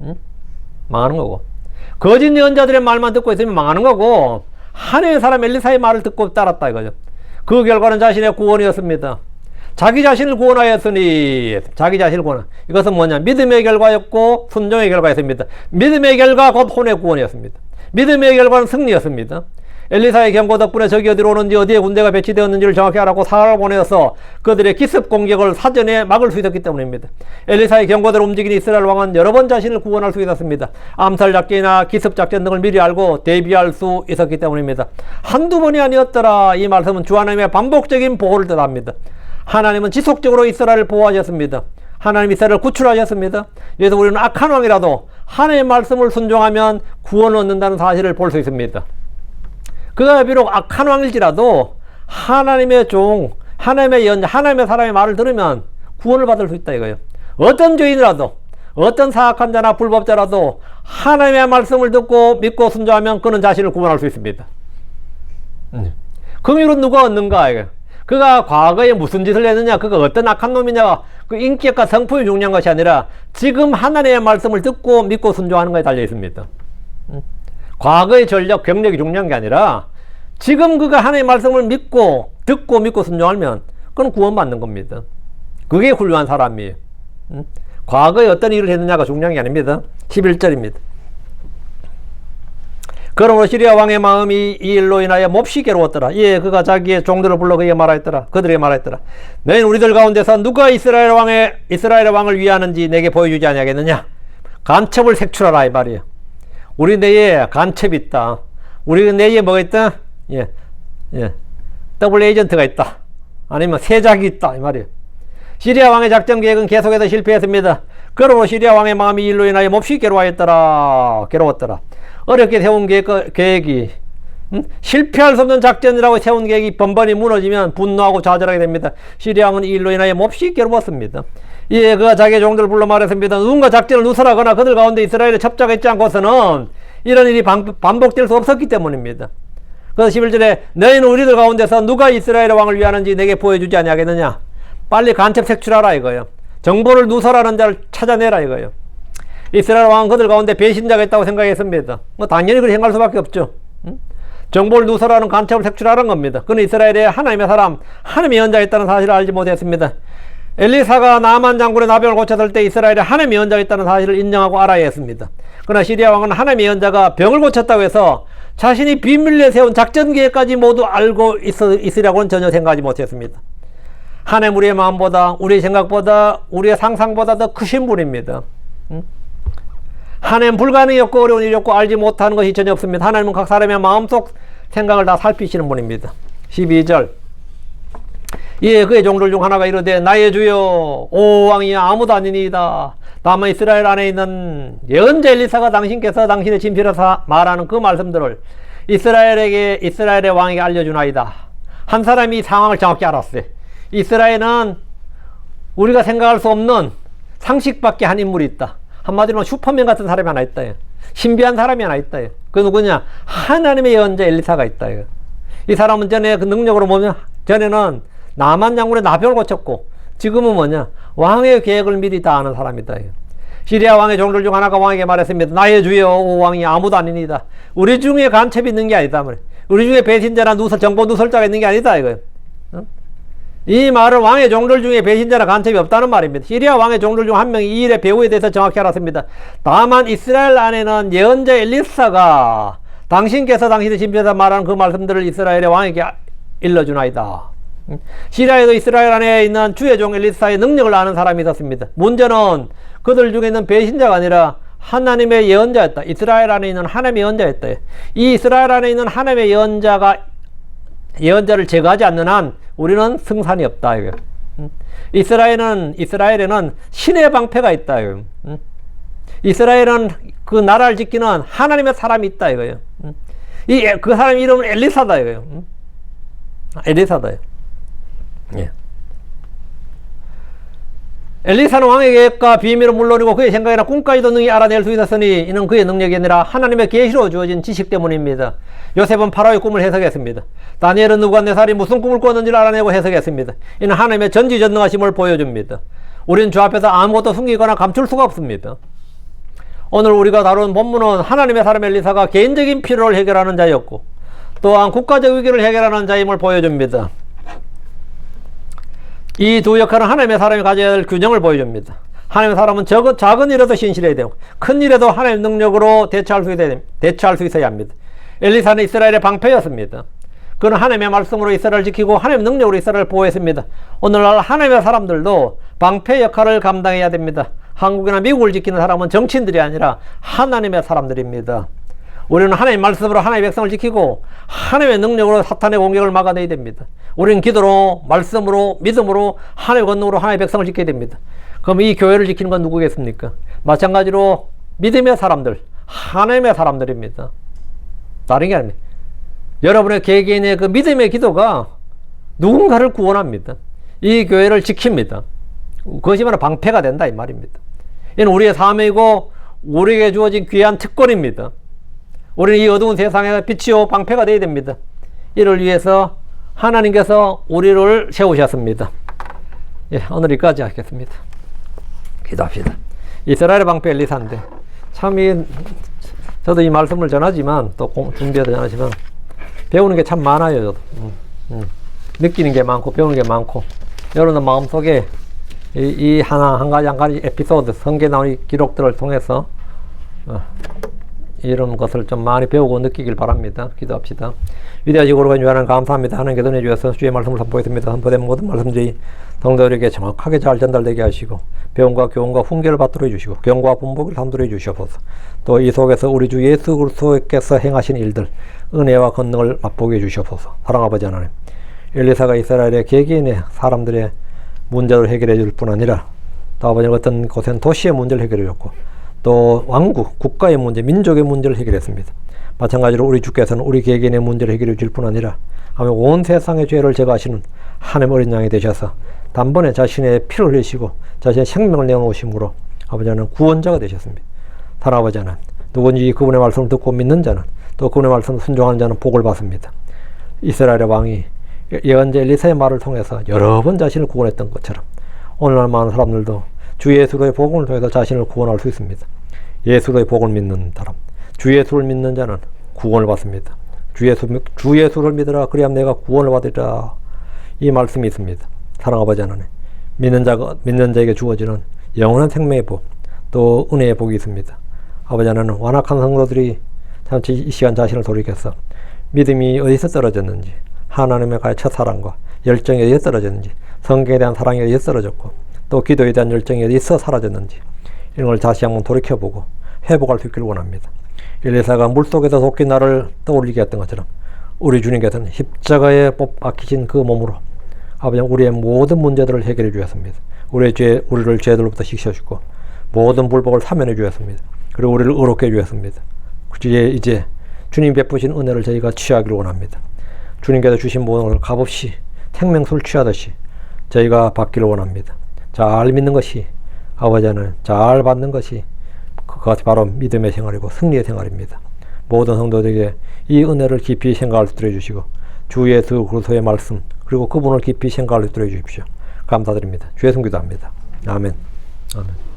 응? 망하는 거고. 거짓 예언자들의 말만 듣고 있으면 망하는 거고 하나님의 사람 엘리사의 말을 듣고 따랐다 이거죠. 그 결과는 자신의 구원이었습니다. 자기 자신을 구원하였으니 자기 자신을 구원. 이것은 뭐냐? 믿음의 결과였고 순종의 결과였습니다. 믿음의 결과 곧 혼의 구원이었습니다. 믿음의 결과는 승리였습니다. 엘리사의 경고 덕분에 적이 어디로 오는지 어디에 군대가 배치되었는지를 정확히 알았고 사람을 보내어서 그들의 기습 공격을 사전에 막을 수 있었기 때문입니다. 엘리사의 경고대로 움직인 이스라엘 왕은 여러 번 자신을 구원할 수 있었습니다. 암살 작전이나 기습 작전 등을 미리 알고 대비할 수 있었기 때문입니다. 한두 번이 아니었더라. 이 말씀은 주 하나님의 반복적인 보호를 뜻합니다. 하나님은 지속적으로 이스라엘을 보호하셨습니다. 하나님 이스라엘을 구출하셨습니다. 그래서 우리는 악한 왕이라도 하나님의 말씀을 순종하면 구원을 얻는다는 사실을 볼 수 있습니다. 그가 비록 악한 왕일지라도 하나님의 종, 하나님의 연자, 하나님의 사람의 말을 들으면 구원을 받을 수 있다 이거예요. 어떤 죄인이라도 어떤 사악한 자나 불법자라도 하나님의 말씀을 듣고 믿고 순종하면 그는 자신을 구원할 수 있습니다. 그 이유는 누가 얻는가 이거예요. 그가 과거에 무슨 짓을 했느냐, 그가 어떤 악한 놈이냐, 그 인격과 성품이 중요한 것이 아니라 지금 하나님의 말씀을 듣고 믿고 순종하는 것에 달려 있습니다. 과거의 전력, 경력이 중요한 게 아니라 지금 그가 하나님의 말씀을 듣고 믿고 순종하면 그건 구원받는 겁니다. 그게 훌륭한 사람이에요. 과거에 어떤 일을 했느냐가 중요한 게 아닙니다. 11절입니다. 그러므로 시리아 왕의 마음이 이 일로 인하여 몹시 괴로웠더라. 예, 그가 자기의 종들을 불러 그들에게 말하였더라. 너희는 우리들 가운데서 누가 이스라엘 왕을 위하는지 내게 보여주지 아니하겠느냐. 간첩을 색출하라 이 말이에요. 우리 내에 간첩이 있다. 우리 내에 뭐가 있다? 더블 에이전트가 있다. 아니면 세작이 있다 이 말이에요. 시리아 왕의 작전 계획은 계속해서 실패했습니다. 그러므로 시리아 왕의 마음이 이 일로 인하여 몹시 괴로웠더라. 어렵게 세운 계획이 실패할 수 없는 작전이라고 세운 계획이 번번이 무너지면 분노하고 좌절하게 됩니다. 시리아 왕은 이 일로 인하여 몹시 괴로웠습니다. 예, 그가 자기의 종들을 불러 말했습니다. 누군가 작전을 누설하거나 그들 가운데 이스라엘의 첩자가 있지 않고서는 이런 일이 반복될 수 없었기 때문입니다. 그래서 11절에 너희는 우리들 가운데서 누가 이스라엘의 왕을 위하는지 내게 보여주지 아니하겠느냐. 빨리 간첩 색출하라 이거예요. 정보를 누설하는 자를 찾아내라 이거예요. 이스라엘 왕은 그들 가운데 배신자가 있다고 생각했습니다. 당연히 그렇게 생각할 수밖에 없죠. 정보를 누설하는 간첩을 색출하는 겁니다. 그는 이스라엘에 하나님의 사람, 하나님의 예언자가 있다는 사실을 알지 못했습니다. 엘리사가 나만 장군의 나병을 고쳤을 때 이스라엘에 하나님의 예언자가 있다는 사실을 인정하고 알아야 했습니다. 그러나 시리아 왕은 하나님의 예언자가 병을 고쳤다고 해서 자신이 비밀리에 세운 작전 계획까지 모두 알고 있으려고는 전혀 생각하지 못했습니다. 하나님 우리의 마음보다, 우리의 생각보다, 우리의 상상보다 더 크신 분입니다. 하나님 불가능이었고 어려운 일이었고 알지 못하는 것이 전혀 없습니다. 하나님은 각 사람의 마음속 생각을 다 살피시는 분입니다. 12절 예, 그의 종들 중 하나가 이르되 나의 주여 오 왕이 아무도 아니니이다. 다만 이스라엘 안에 있는 예언자 엘리사가 당신께서 당신의 진필에서 말하는 그 말씀들을 이스라엘의 왕에게 알려주나이다. 한 사람이 이 상황을 정확히 알았어요. 이스라엘은 우리가 생각할 수 없는 상식밖에 한 인물이 있다. 한마디로 슈퍼맨 같은 사람이 하나 있다. 신비한 사람이 하나 있다. 그 누구냐? 하나님의 예언자 엘리사가 있다. 이 사람은 전에 그 능력으로 보면 전에는 나만 장군의 나병을 고쳤고 지금은 뭐냐? 왕의 계획을 미리 다 아는 사람이다. 시리아 왕의 종들 중 하나가 왕에게 말했습니다. 나의 주여 오 왕이 아무도 아니니다. 우리 중에 간첩이 있는 게 아니다. 우리 중에 배신자나 정보 누설자가 있는 게 아니다. 이거예요. 이 말은 왕의 종들 중에 배신자나 간첩이 없다는 말입니다. 시리아 왕의 종들 중 한 명이 이 일의 배후에 대해서 정확히 알았습니다. 다만 이스라엘 안에는 예언자 엘리사가 당신께서 당신의 진필에서 말하는 그 말씀들을 이스라엘의 왕에게 일러주나이다. 시리아에도 이스라엘 안에 있는 주의 종 엘리사의 능력을 아는 사람이 있었습니다. 문제는 그들 중에 있는 배신자가 아니라 하나님의 예언자였다. 이스라엘 안에 있는 하나님의 예언자였다. 이 이스라엘 안에 있는 하나님의 예언자를 제거하지 않는 한 우리는 승산이 없다. 이스라엘에는 신의 방패가 있다. 이스라엘은 그 나라를 지키는 하나님의 사람이 있다. 이거예요. 그 사람 이름은 엘리사다. 이거예요. 엘리사다. 예. 엘리사는 왕의 계획과 비밀을 물론이고 그의 생각이나 꿈까지도 능히 알아낼 수 있었으니 이는 그의 능력이 아니라 하나님의 계시로 주어진 지식 때문입니다. 요셉은 파라오의 꿈을 해석했습니다. 다니엘은 느부갓네살이 무슨 꿈을 꿨는지를 알아내고 해석했습니다. 이는 하나님의 전지전능하심을 보여줍니다. 우리는 주 앞에서 아무것도 숨기거나 감출 수가 없습니다. 오늘 우리가 다룬 본문은 하나님의 사람 엘리사가 개인적인 필요를 해결하는 자였고 또한 국가적 위기를 해결하는 자임을 보여줍니다. 이 두 역할은 하나님의 사람이 가져야 할 균형을 보여줍니다. 하나님의 사람은 작은 일에도 신실해야 되고 큰 일에도 하나님의 능력으로 대처할 수 있어야 합니다. 엘리사는 이스라엘의 방패였습니다. 그는 하나님의 말씀으로 이스라엘을 지키고 하나님의 능력으로 이스라엘을 보호했습니다. 오늘날 하나님의 사람들도 방패 역할을 감당해야 됩니다. 한국이나 미국을 지키는 사람은 정치인들이 아니라 하나님의 사람들입니다. 우리는 하나님의 말씀으로 하나님의 백성을 지키고 하나님의 능력으로 사탄의 공격을 막아내야 됩니다. 우리는 기도로, 말씀으로, 믿음으로, 하나님의 권능으로 하나님의 백성을 지켜야 됩니다. 그럼 이 교회를 지키는 건 누구겠습니까? 마찬가지로 믿음의 사람들, 하나님의 사람들입니다. 다른 게 아닙니다. 여러분의 개개인의 그 믿음의 기도가 누군가를 구원합니다. 이 교회를 지킵니다. 그것이 바로 방패가 된다 이 말입니다. 이는 우리의 사명이고 우리에게 주어진 귀한 특권입니다. 우리는 이 어두운 세상에 빛이요 방패가 되어야 됩니다. 이를 위해서 하나님께서 우리를 세우셨습니다. 예, 오늘 여기까지 하겠습니다. 기도합시다. 이스라엘의 방패 엘리사인데 참 저도 이 말씀을 전하지만 또 준비해도 전하지만 배우는 게 참 많아요. 저도 느끼는 게 많고 배우는 게 많고 여러분의 마음속에 이 한 가지 에피소드 성경에 나오는 기록들을 통해서 이런 것을 좀 많이 배우고 느끼길 바랍니다. 기도합시다. 위대하시고 거룩한 주 하나님 감사합니다. 하나님께 은혜 주셔서 주의 말씀을 선포했습니다. 선포된 모든 말씀들이 성도들에게 정확하게 잘 전달되게 하시고 배움과 교훈과 훈계를 받도록 해주시고 경고와 분복을 삼도록 해주시옵소서. 또 이 속에서 우리 주 예수 그리스도께서 행하신 일들 은혜와 권능을 맛보게 해주시옵소서. 사랑하는 아버지 하나님, 엘리사가 이스라엘의 개개인의 사람들의 문제를 해결해 줄 뿐 아니라 또 아버지는 어떤 곳엔 도시의 문제를 해결해 줬고 또 왕국, 국가의 문제, 민족의 문제를 해결했습니다. 마찬가지로 우리 주께서는 우리 개개인의 문제를 해결해 줄 뿐 아니라 온 세상의 죄를 제거하시는 하나님 어린 양이 되셔서 단번에 자신의 피를 흘리시고 자신의 생명을 내어놓으심으로 아버지 하나님 구원자가 되셨습니다. 사랑하는 아버지 하나님, 누구든지 그분의 말씀을 듣고 믿는 자는 또 그분의 말씀을 순종하는 자는 복을 받습니다. 이스라엘의 왕이 예언자 엘리사의 말을 통해서 여러 번 자신을 구원했던 것처럼 오늘날 많은 사람들도 주 예수로의 복음을 통해서 자신을 구원할 수 있습니다. 예수로의 복을 믿는 사람, 주 예수를 믿는 자는 구원을 받습니다. 주 예수를 믿으라 그리하면 내가 구원을 받으리라 이 말씀이 있습니다. 사랑하는 아버지 하나님, 믿는 자에게 주어지는 영원한 생명의 복, 또 은혜의 복이 있습니다. 아버지 하나님, 완악한 성도들이 잠시 이 시간 자신을 돌이켜서 믿음이 어디서 떨어졌는지, 하나님의 첫사랑과 열정이 어디서 떨어졌는지, 성경에 대한 사랑이 어디서 떨어졌고 또 기도에 대한 열정이 어디서 사라졌는지 이런 걸 다시 한번 돌이켜보고 회복할 수 있기를 원합니다. 엘리사가 물속에서 도끼 나를 떠올리게 했던 것처럼 우리 주님께서는 십자가에 못 박히신 그 몸으로 아버지 우리의 모든 문제들을 해결해 주셨습니다. 우리를 죄들로부터 씻겨주고 모든 불복을 사면해 주셨습니다. 그리고 우리를 의롭게 해 주셨습니다. 이제 주님 베푸신 은혜를 저희가 취하기를 원합니다. 주님께서 주신 모든 것을 값없이 생명수를 취하듯이 저희가 받기를 원합니다. 잘 믿는 것이 아버지는 잘 받는 것이 그것이 바로 믿음의 생활이고 승리의 생활입니다. 모든 성도들에게 이 은혜를 깊이 생각할 수 있도록 해주시고 주 예수 그리스도의 말씀 그리고 그분을 깊이 생각할 수 있도록 해주십시오. 감사드립니다. 주의 성기도합니다. 아멘. 아멘.